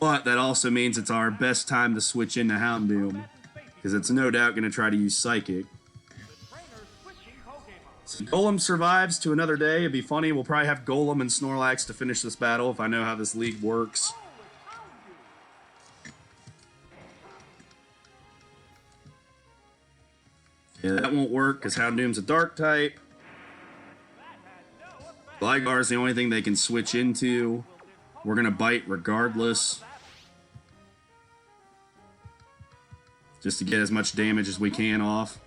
But that also means it's our best time to switch into Houndoom, because it's no doubt going to try to use Psychic. So Golem survives to another day. It'd be funny. We'll probably have Golem and Snorlax to finish this battle if I know how this league works. Yeah, that won't work because Houndoom's a dark type. Gligar is the only thing they can switch into. We're going to bite regardless. Just to get as much damage as we can off.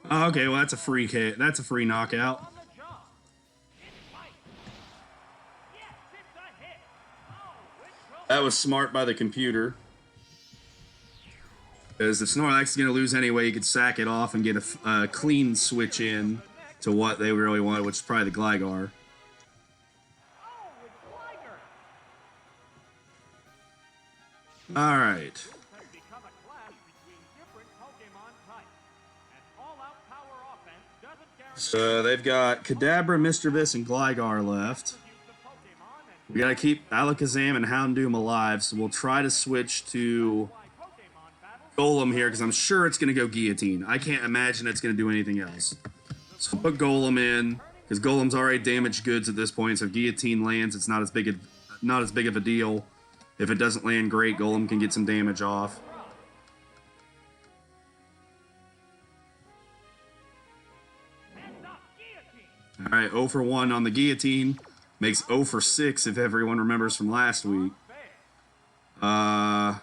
Oh, okay, well that's a free knockout. That was smart by the computer. Because if Snorlax is going to lose anyway, you could sack it off and get a clean switch in to what they really wanted, which is probably the Gligar. Alright. So they've got Kadabra, Mischievous, and Gligar left. We gotta keep Alakazam and Houndoom alive, so we'll try to switch to Golem here, because I'm sure it's gonna go Guillotine. I can't imagine it's gonna do anything else. So put Golem in, because Golem's already damaged goods at this point, so if Guillotine lands, it's not as big of a deal. If it doesn't land great, Golem can get some damage off. Alright, 0 for 1 on the Guillotine. Makes 0 for 6 if everyone remembers from last week. I'm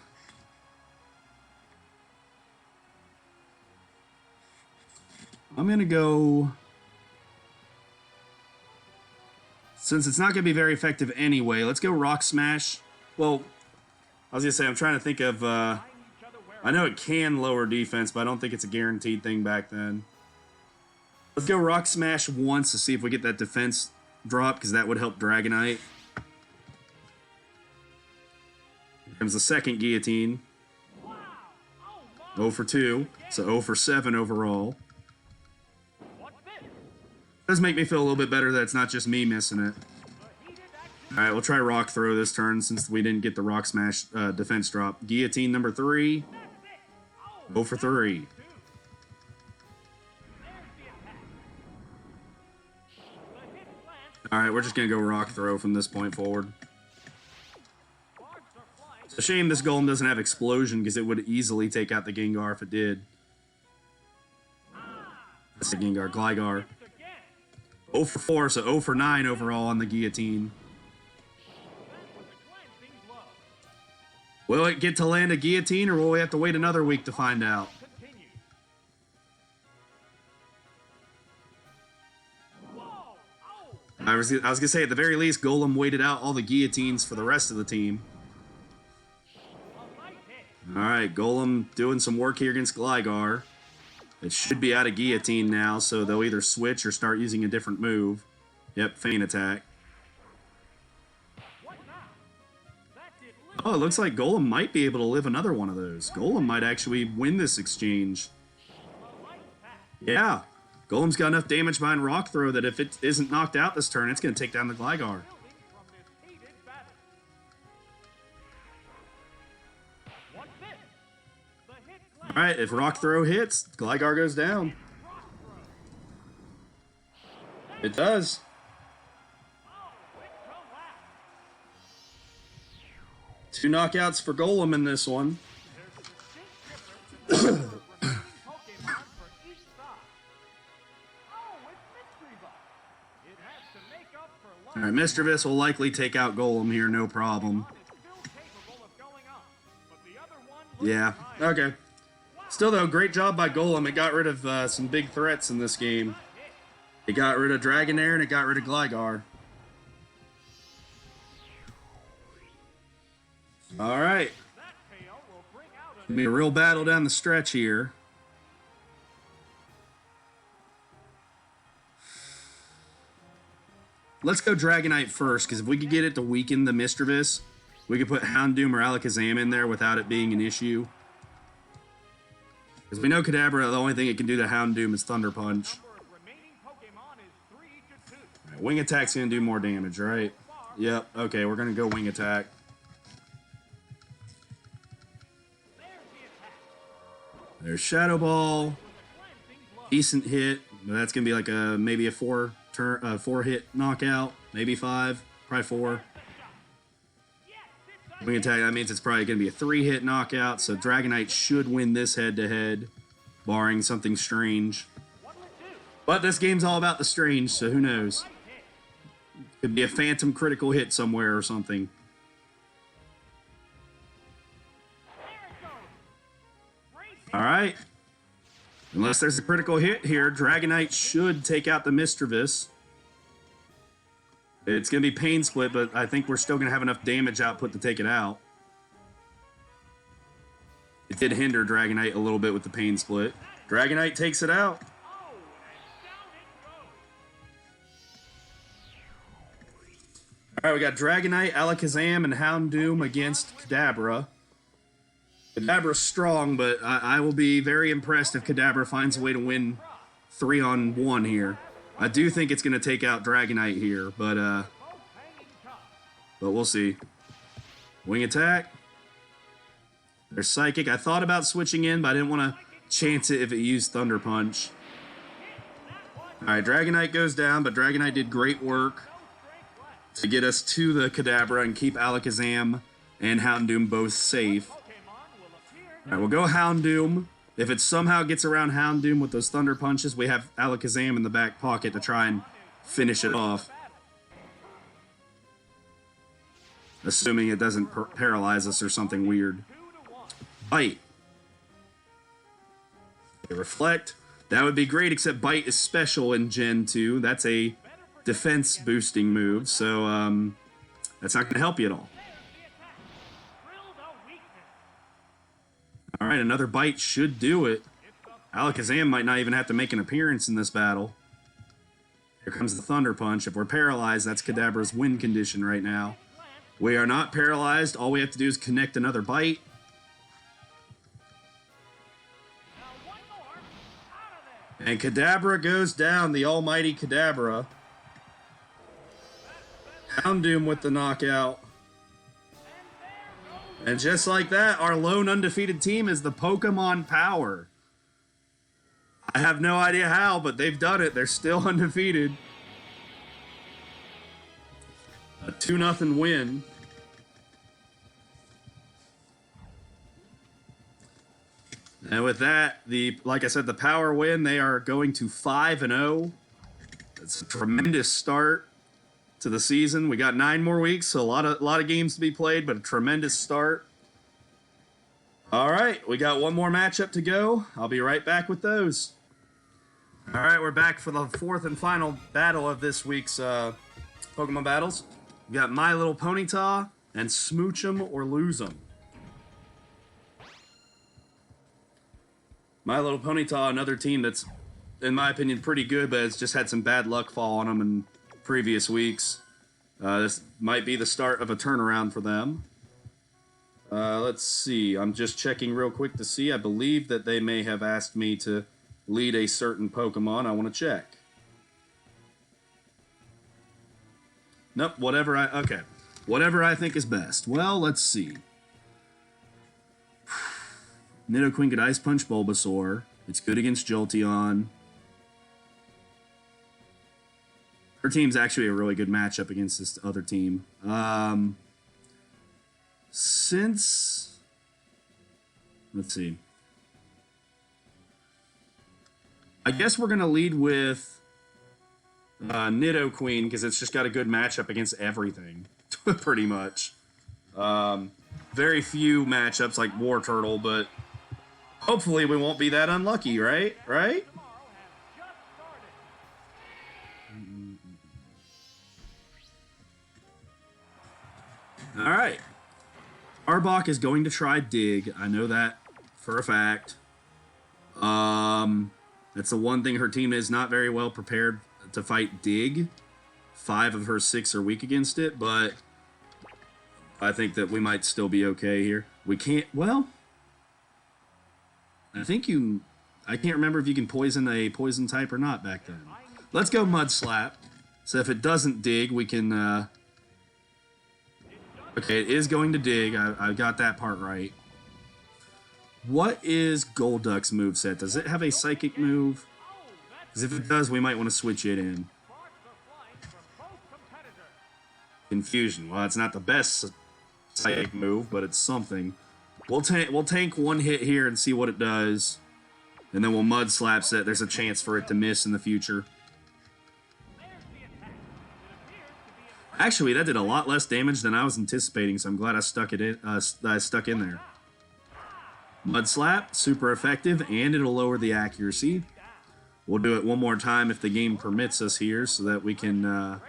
gonna go... Since it's not gonna be very effective anyway, let's go Rock Smash. Well, I was gonna say, I'm trying to think of... I know it can lower defense, but I don't think it's a guaranteed thing back then. Let's go Rock Smash once to see if we get that defense drop, because that would help Dragonite. Here comes the second Guillotine. 0 for 2, so 0 for 7 overall. Does make me feel a little bit better that it's not just me missing it. Alright, we'll try Rock Throw this turn since we didn't get the Rock Smash defense drop. Guillotine number 3. 0 for 3. Alright, we're just going to go Rock Throw from this point forward. It's a shame this Golem doesn't have Explosion, because it would easily take out the Gengar if it did. That's the Gengar, Gligar. 0 for 4, so 0 for 9 overall on the Guillotine. Will it get to land a Guillotine, or will we have to wait another week to find out? I was going to say, at the very least, Golem waited out all the Guillotines for the rest of the team. Alright, Golem doing some work here against Gligar. It should be out of Guillotine now, so they'll either switch or start using a different move. Yep, Feint Attack. Oh, it looks like Golem might be able to live another one of those. Golem might actually win this exchange. Yeah. Golem's got enough damage behind Rock Throw that if it isn't knocked out this turn, it's going to take down the Gligar. Alright, if Rock Throw hits, Gligar goes down. It does. Two knockouts for Golem in this one. Alright, Mischievous will likely take out Golem here, no problem. Yeah, okay. Still though, great job by Golem. It got rid of some big threats in this game. It got rid of Dragonair and it got rid of Gligar. Alright. It'll be a real battle down the stretch here. Let's go Dragonite first, because if we could get it to weaken the Mischievous, we could put Houndoom or Alakazam in there without it being an issue. Because we know Kadabra, the only thing it can do to Houndoom is Thunder Punch. Right, Wing Attack's going to do more damage, right? Yep, okay, we're going to go Wing Attack. There's Shadow Ball. Decent hit. That's going to be like maybe a 4-hit knockout. Maybe 5. Probably 4. Wing Attack, that means it's probably going to be a 3-hit knockout. So Dragonite should win this head-to-head, barring something strange. But this game's all about the strange, so who knows? Could be a phantom critical hit somewhere or something. Alright. Unless there's a critical hit here, Dragonite should take out the Mischievous. It's going to be Pain Split, but I think we're still going to have enough damage output to take it out. It did hinder Dragonite a little bit with the Pain Split. Dragonite takes it out. Alright, we got Dragonite, Alakazam, and Houndoom against Kadabra. Kadabra's strong, but I will be very impressed if Kadabra finds a way to win 3-on-1 here. I do think it's going to take out Dragonite here, but we'll see. Wing Attack. There's Psychic. I thought about switching in, but I didn't want to chance it if it used Thunder Punch. Alright, Dragonite goes down, but Dragonite did great work to get us to the Kadabra and keep Alakazam and Houndoom both safe. Alright, we'll go Houndoom. If it somehow gets around Houndoom with those Thunder Punches, we have Alakazam in the back pocket to try and finish it off. Assuming it doesn't paralyze us or something weird. Bite. Okay, Reflect. That would be great, except Bite is special in Gen 2. That's a defense boosting move, so that's not going to help you at all. Alright, another Bite should do it. Alakazam might not even have to make an appearance in this battle. Here comes the Thunder Punch. If we're paralyzed, that's Kadabra's win condition right now. We are not paralyzed. All we have to do is connect another Bite. And Kadabra goes down, the almighty Kadabra. Houndoom with the knockout. And just like that, our lone undefeated team is the Pokemon Power. I have no idea how, but they've done it. They're still undefeated. A 2-0 win. And with that, like I said, the Power win, they are going to 5-0. That's a tremendous start to the season. We got 9 more weeks, so a lot of games to be played, but a tremendous start. All right, we got one more matchup to go. I'll be right back with those. All right, we're back for the 4th and final battle of this week's Pokemon battles. We got My Little Ponyta and Smooch 'em or Lose 'em. My Little Ponyta, another team that's, in my opinion, pretty good, but it's just had some bad luck fall on them in previous weeks. This might be the start of a turnaround for them. Let's see. I'm just checking real quick to see. I believe that they may have asked me to lead a certain Pokemon. I want to check. Nope, whatever I think is best. Well, let's see. Nidoqueen could Ice Punch Bulbasaur. It's good against Jolteon. Her team's actually a really good matchup against this other team. Let's see. I guess we're going to lead with Nidoqueen because it's just got a good matchup against everything, pretty much. Very few matchups like War Turtle, but hopefully we won't be that unlucky, right? Right? All right. Arbok is going to try Dig. I know that for a fact. That's the one thing her team is not very well prepared to fight Dig. 5 of her 6 are weak against it, but I think that we might still be okay here. We can't, well, I think you... I can't remember if you can poison a poison type or not back then. Let's go Mud Slap. So if it doesn't dig, we can... Okay, it is going to dig. I got that part right. What is Golduck's moveset? Does it have a psychic move? Because if it does, we might want to switch it in. Confusion. Well, it's not the best psychic move, but it's something. We'll tank one hit here and see what it does. And then we'll Mud Slap it. There's a chance for it to miss in the future. Actually, that did a lot less damage than I was anticipating, so I'm glad I stuck it in. I stuck in there. Mud Slap, super effective, and it'll lower the accuracy. We'll do it one more time if the game permits us here, so that we can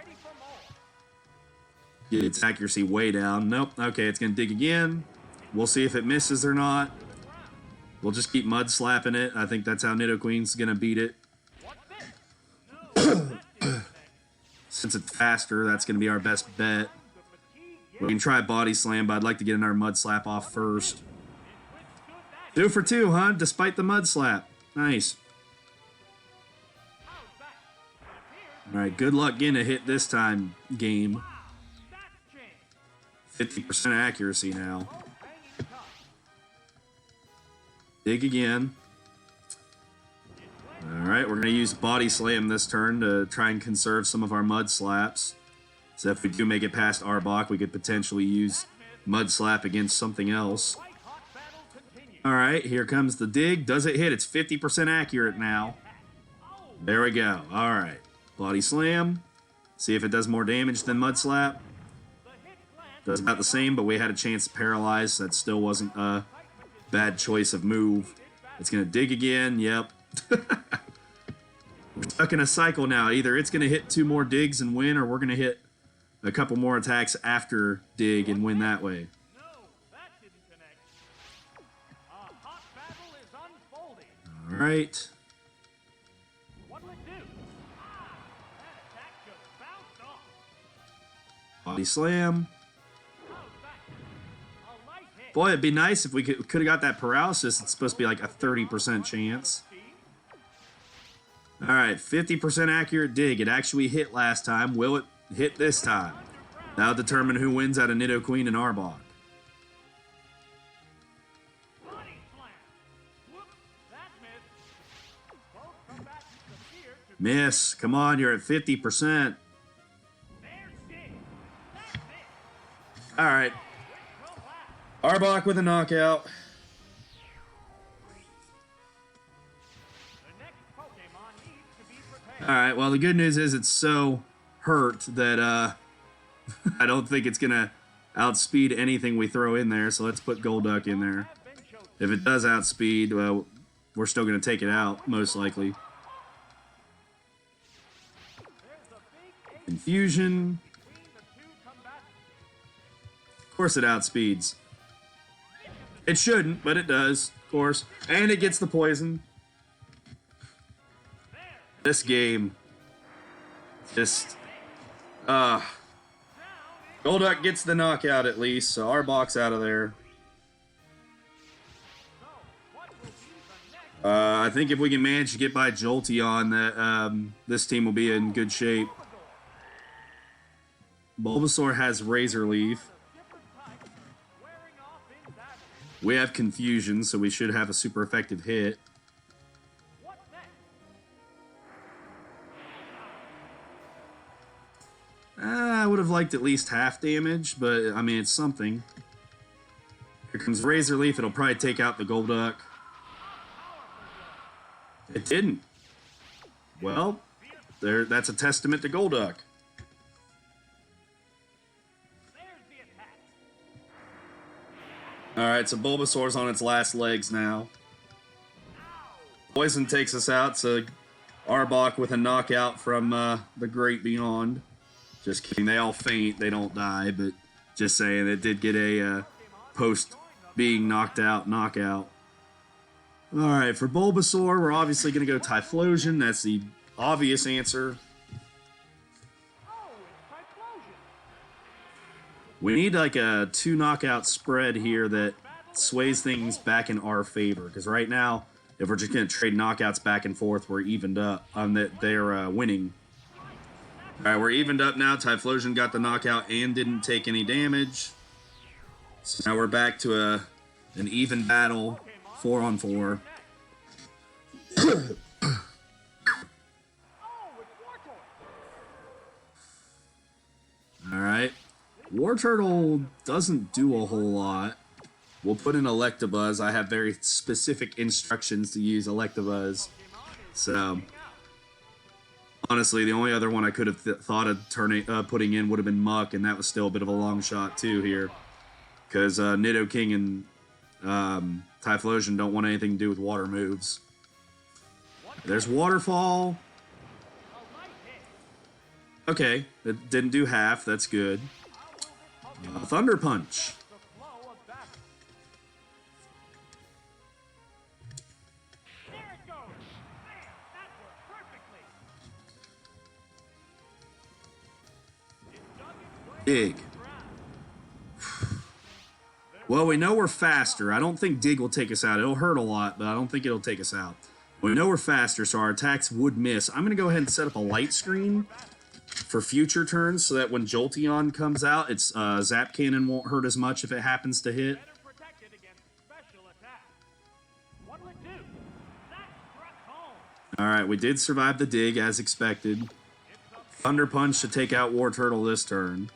get its accuracy way down. Nope. Okay, it's gonna dig again. We'll see if it misses or not. We'll just keep Mud Slapping it. I think that's how Nidoqueen's gonna beat it. Since it's faster, that's gonna be our best bet. We can try Body Slam, but I'd like to get in our Mud Slap off first. 2 for 2, huh? Despite the Mud Slap. Nice. Alright, good luck getting a hit this time, game. 50% accuracy now. Dig again. Alright, we're going to use Body Slam this turn to try and conserve some of our Mud Slaps. So if we do make it past Arbok, we could potentially use Mud Slap against something else. Alright, here comes the dig. Does it hit? It's 50% accurate now. There we go. Alright. Body Slam. See if it does more damage than Mud Slap. Does about the same, but we had a chance to paralyze, so that still wasn't a bad choice of move. It's going to dig again. Yep. We're stuck in a cycle now. Either it's going to hit 2 more digs and win, or we're going to hit a couple more attacks after dig and win that way. All right. Body Slam. Boy, it'd be nice if we could have got that paralysis. It's supposed to be like a 30% chance. All right, 50% accurate dig. It actually hit last time. Will it hit this time? That'll determine who wins out of Nidoqueen and Arbok. Miss. Come on, you're at 50%. All right. Arbok with a knockout. Alright, well the good news is it's so hurt that I don't think it's going to outspeed anything we throw in there, so let's put Golduck in there. If it does outspeed, well, we're still going to take it out, most likely. Confusion. Of course it outspeeds. It shouldn't, but it does, of course. And it gets the poison. This game just Golduck gets the knockout at least, so Arbok's out of there. I think if we can manage to get by Jolteon, that this team will be in good shape. Bulbasaur has Razor Leaf. We have Confusion, so we should have a super effective hit. I would have liked at least half damage, but I mean, it's something. Here comes Razor Leaf. It'll probably take out the Golduck. It didn't. Well, that's a testament to Golduck. Alright, so Bulbasaur's on its last legs now. Poison takes us out, so Arbok with a knockout from the Great Beyond. Just kidding, they all faint, they don't die, but just saying, it did get a post being knocked out knockout. Alright, for Bulbasaur, we're obviously going to go Typhlosion. That's the obvious answer. We need like a 2 knockout spread here that sways things back in our favor, because right now If we're just going to trade knockouts back and forth, we're evened up. They're winning. All right, we're evened up now. Typhlosion got the knockout and didn't take any damage. So now we're back to an even battle, 4-on-4. All right. War Turtle doesn't do a whole lot. We'll put in Electabuzz. I have very specific instructions to use Electabuzz. So, honestly, the only other one I could have thought of putting in would have been Muck, and that was still a bit of a long shot, too, here. Because Nidoking and Typhlosion don't want anything to do with water moves. There's Waterfall. Okay, it didn't do half. That's good. Thunder Punch. Dig. Well, we know we're faster. I don't think Dig will take us out. It'll hurt a lot, but I don't think it'll take us out. We know we're faster, so our attacks would miss. I'm going to go ahead and set up a light screen for future turns so that when Jolteon comes out, its Zap Cannon won't hurt as much if it happens to hit. Alright, we did survive the Dig as expected. Thunder Punch to take out War Turtle this turn.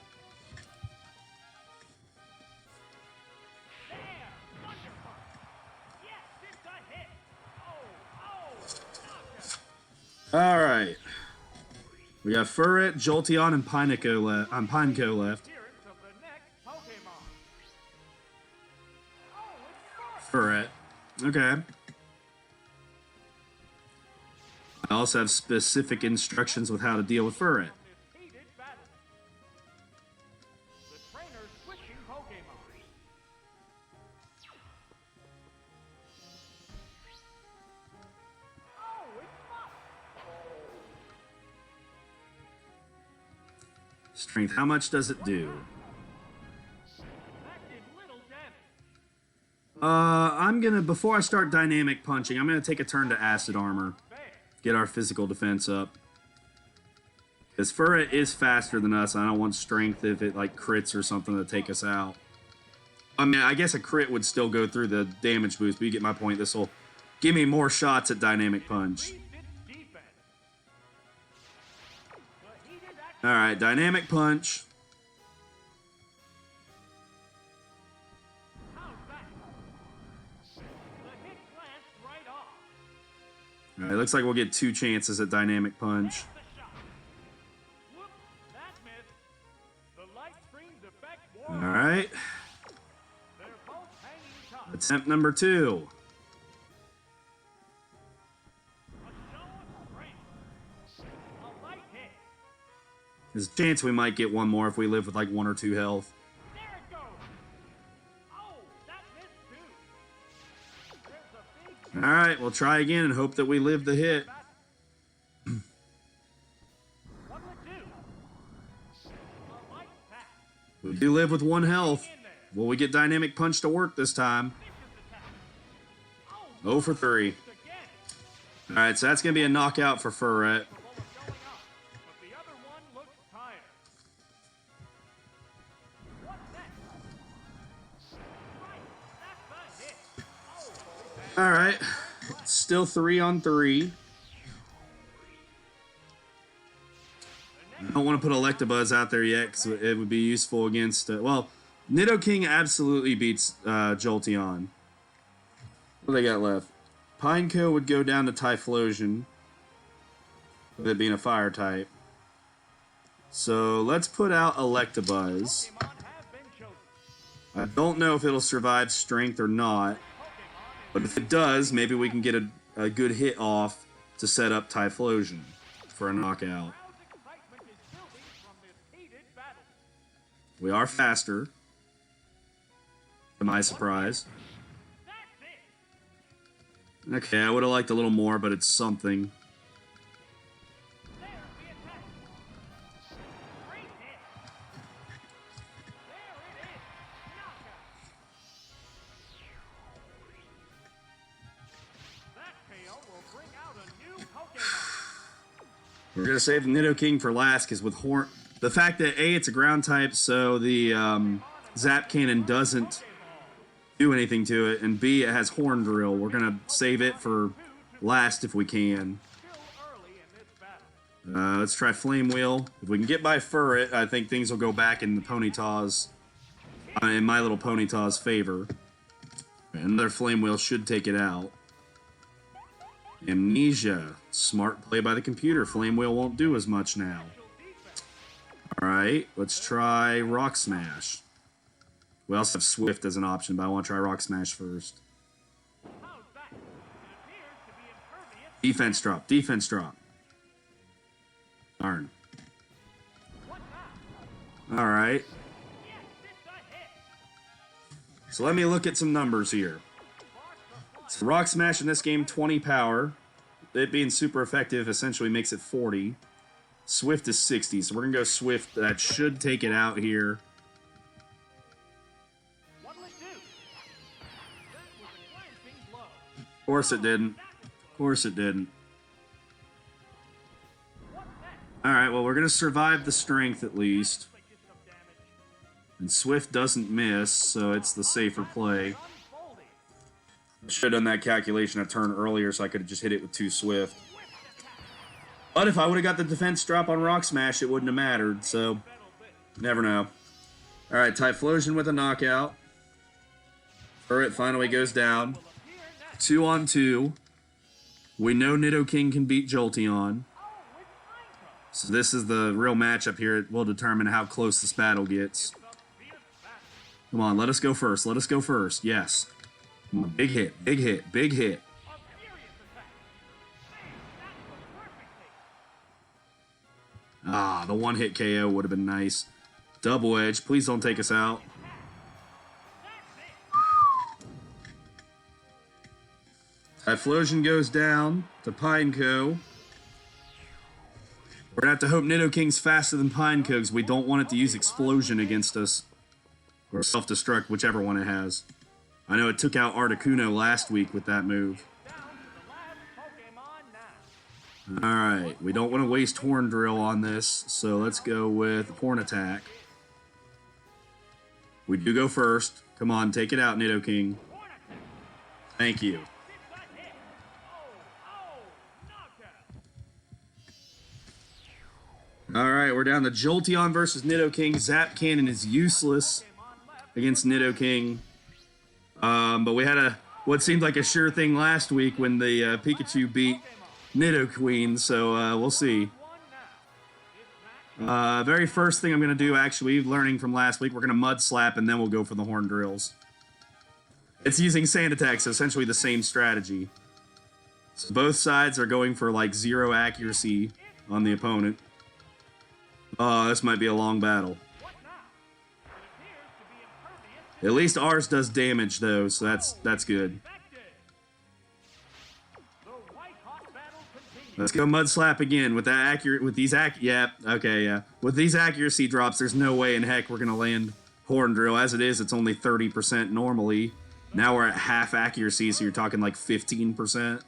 Alright. We got Furret, Jolteon, and Pineco left. Furret. Okay. I also have specific instructions with how to deal with Furret. Strength, how much does it do? I'm gonna, before I start dynamic punching, I'm gonna take a turn to Acid Armor. Get our physical defense up. Because Furret is faster than us, I don't want strength if it, like, crits or something to take us out. I mean, I guess a crit would still go through the damage boost, but you get my point. This will give me more shots at dynamic punch. Alright, dynamic punch. Alright, looks like we'll get 2 chances at dynamic punch. Alright. Attempt number 2. There's a chance we might get one more if we live with like 1 or 2 health. Alright, we'll try again and hope that we live the hit. We do live with 1 health. Will we get dynamic punch to work this time? 0 for 3. Alright, so that's going to be a knockout for Furret. Alright, still 3-on-3. I don't want to put Electabuzz out there yet because it would be useful against... well, Nidoking absolutely beats Jolteon. What do they got left? Pineco would go down to Typhlosion, with it being a fire type. So let's put out Electabuzz. I don't know if it'll survive Strength or not. But if it does, maybe we can get a good hit off to set up Typhlosion for a knockout. We are faster, to my surprise. Okay, I would have liked a little more, but it's something. We're going to save the Nidoking for last because with Horn... The fact that A, it's a ground type, so the Zap Cannon doesn't do anything to it, and B, it has Horn Drill. We're going to save it for last if we can. Let's try Flame Wheel. If we can get by Furret, I think things will go back in the Ponyta's... in My Little Ponyta's favor. Another Flame Wheel should take it out. Amnesia. Smart play by the computer. Flame Wheel won't do as much now. Alright, let's try Rock Smash. We also have Swift as an option, but I want to try Rock Smash first. Defense drop. Defense drop. Darn. Alright. So let me look at some numbers here. So Rock Smash in this game, 20 power. It being super effective essentially makes it 40. Swift is 60, so we're going to go Swift. That should take it out here. Of course it didn't. Of course it didn't. Alright, well, we're going to survive the strength at least. And Swift doesn't miss, so it's the safer play. I should have done that calculation a turn earlier so I could have just hit it with 2 Swift. But if I would have got the defense drop on Rock Smash, it wouldn't have mattered, so never know. Alright, Typhlosion with a knockout. Furret finally goes down. 2 on 2. We know Nidoking can beat Jolteon. So this is the real matchup here. It will determine how close this battle gets. Come on, let us go first. Let us go first. Yes. Come on, big hit, big hit, big hit. Ah, the one-hit KO would have been nice. Double Edge, please don't take us out. Typhlosion goes down to Pineco. We're going to have to hope Nidoking's faster than Pineco because we don't want it to use Explosion against us. Or Self-Destruct, whichever one it has. I know it took out Articuno last week with that move. Alright, we don't want to waste Horn Drill on this, so let's go with Horn Attack. We do go first. Come on, take it out, Nidoking. Thank you. Alright, we're down to Jolteon versus Nidoking. Zap Cannon is useless against Nidoking. But we had what seemed like a sure thing last week when the Pikachu beat Nidoqueen, so we'll see. Very first thing I'm going to do, actually, learning from last week, we're going to Mud Slap, and then we'll go for the Horn Drills. It's using Sand Attack, so essentially the same strategy. So both sides are going for, like, 0 accuracy on the opponent. Oh, this might be a long battle. At least ours does damage, though, so that's good. Let's go Mud Slap again with that with these With these accuracy drops, there's no way in heck we're gonna land Horn Drill. As it is, it's only 30% normally. Now we're at half accuracy, so you're talking like 15%.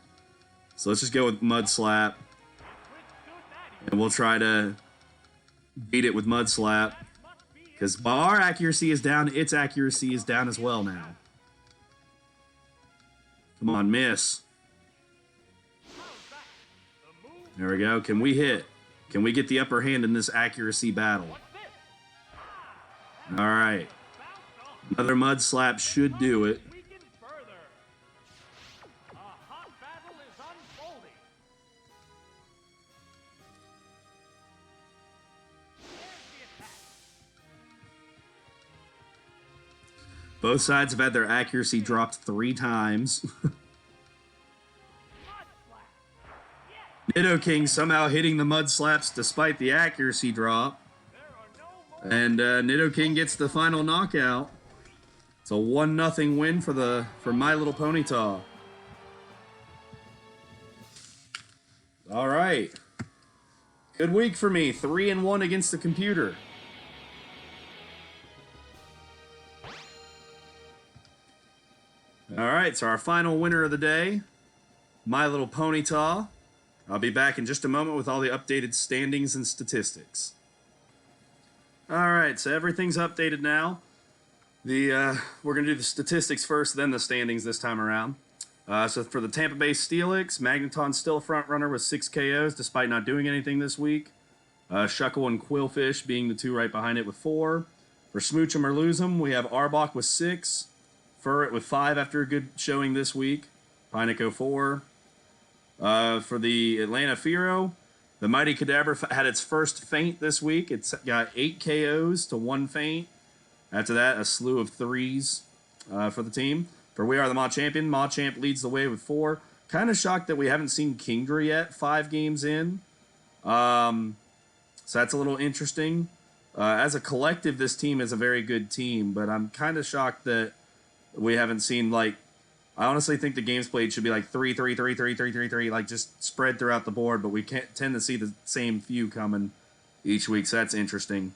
So let's just go with Mud Slap. And we'll try to beat it with Mud Slap. Because while our accuracy is down, its accuracy is down as well now. Come on, miss. There we go. Can we hit? Can we get the upper hand in this accuracy battle? All right. Another Mud Slap should do it. Both sides have had their accuracy dropped 3 times. Nidoking somehow hitting the Mud Slaps despite the accuracy drop. And Nidoking gets the final knockout. It's a 1-0 win for My Little Ponyta. All right. Good week for me. 3-1 against the computer. All right, so our final winner of the day, My Little Ponyta. I'll be back in just a moment with all the updated standings and statistics. Alright, so everything's updated now. We're going to do the statistics first, then the standings this time around. So for the Tampa Bay Steelix, Magneton's still a front runner with 6 KOs despite not doing anything this week. Shuckle and Quillfish being the two right behind it with 4. For Smooch 'em or Lose 'em, we have Arbok with 6. Furret with 5 after a good showing this week. Pineco 4. For the Atlanta Firo, the Mighty Kadabra had its first feint this week. It's got 8 KOs to 1 feint. After that, a slew of 3s for the team. For We Are the Machampion, Machamp leads the way with 4. Kind of shocked that we haven't seen Kingdra yet 5 games in. So that's a little interesting. As a collective, this team is a very good team, but I'm kind of shocked that we haven't seen, like, I honestly think the games played should be like 3, 3, 3, 3, 3, 3, 3, like just spread throughout the board, but we can't tend to see the same few coming each week, so that's interesting.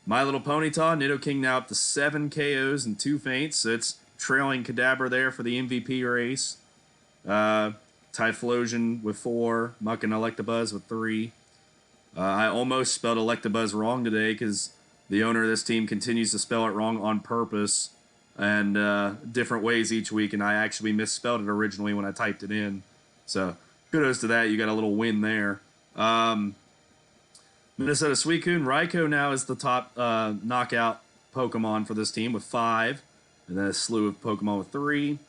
My Little Ponyta, Nidoking now up to 7 KOs and 2 feints, so it's trailing Kadabra there for the MVP race. Typhlosion with 4, Muck and Electabuzz with 3. I almost spelled Electabuzz wrong today because the owner of this team continues to spell it wrong on purpose and different ways each week, and I actually misspelled it originally when I typed it in. So kudos to that. You got a little win there. Minnesota Suicune, Raikou now is the top knockout Pokemon for this team with 5, and then a slew of Pokemon with 3.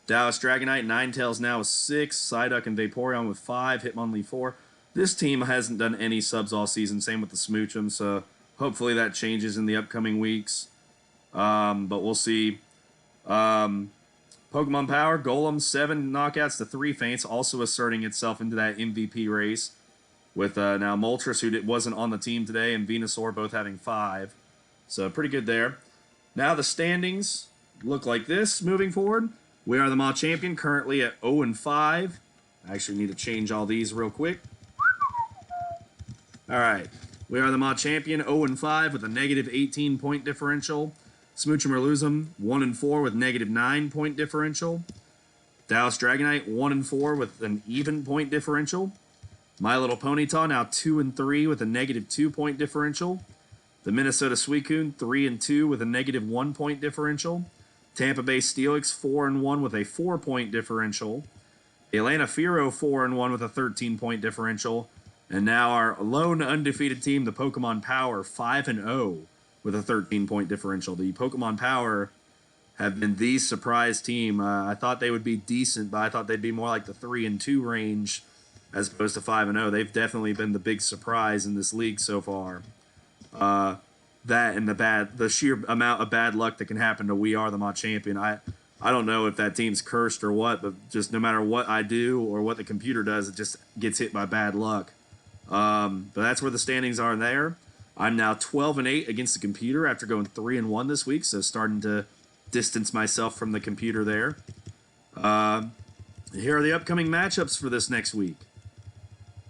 Dallas Dragonite, Ninetales now with 6, Psyduck and Vaporeon with 5, Hitmonlee 4. This team hasn't done any subs all season, same with the Smoochum, so hopefully that changes in the upcoming weeks. But we'll see. Pokemon Power, Golem, 7 knockouts to 3 feints, also asserting itself into that MVP race. With now Moltres, who wasn't on the team today, and Venusaur both having 5. So pretty good there. Now the standings look like this moving forward. We Are the Machampion currently at 0-5. I actually need to change all these real quick. Alright. We Are the Machampion 0-5 with a negative 18 point differential. Smooch 'em or Lose 'em 1-4 with negative 9 point differential. Dallas Dragonite 1-4 with an even point differential. My Little Ponyta now 2-3 with a negative 2 point differential. The Minnesota Suicune 3-2 with a negative 1 point differential. Tampa Bay Steelix 4-1 with a 4 point differential. Atlanta Firo 4-1 with a 13 point differential. And now our lone undefeated team, the Pokemon Power, 5-0 with a 13 point differential. The Pokemon Power have been the surprise team. I thought they would be decent, but I thought they'd be more like the 3-2 range as opposed to 5-0. They've definitely been the big surprise in this league so far. That and the sheer amount of bad luck that can happen to We Are the Machampion. I don't know if that team's cursed or what, but just no matter what I do or what the computer does, it just gets hit by bad luck. But that's where the standings are there. I'm now 12-8 against the computer after going 3-1 this week, so starting to distance myself from the computer there. Here are the upcoming matchups for this next week.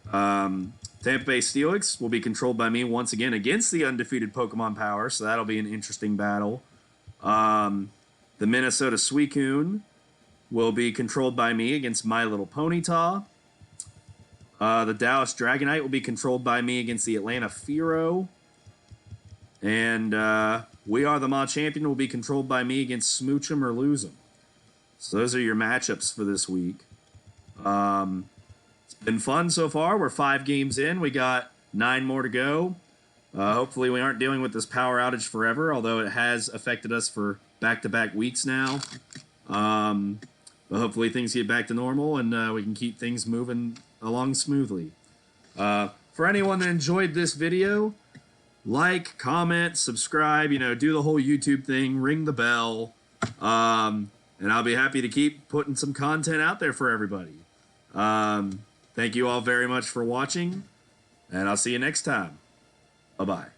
Tampa Bay Steelix will be controlled by me once again against the undefeated Pokemon Power, so that'll be an interesting battle. The Minnesota Suicune will be controlled by me against My Little Ponyta. The Dallas Dragonite will be controlled by me against the Atlanta Firo. And We Are the Machampion will be controlled by me against Smooch 'em or Lose 'em. So those are your matchups for this week. It's been fun so far. We're 5 games in. We got 9 more to go. Hopefully we aren't dealing with this power outage forever, although it has affected us for back-to-back weeks now. But hopefully things get back to normal and we can keep things moving along smoothly. For anyone that enjoyed this video, like, comment, subscribe, do the whole YouTube thing, ring the bell, and I'll be happy to keep putting some content out there for everybody. Thank you all very much for watching, and I'll see you next time. Bye-bye.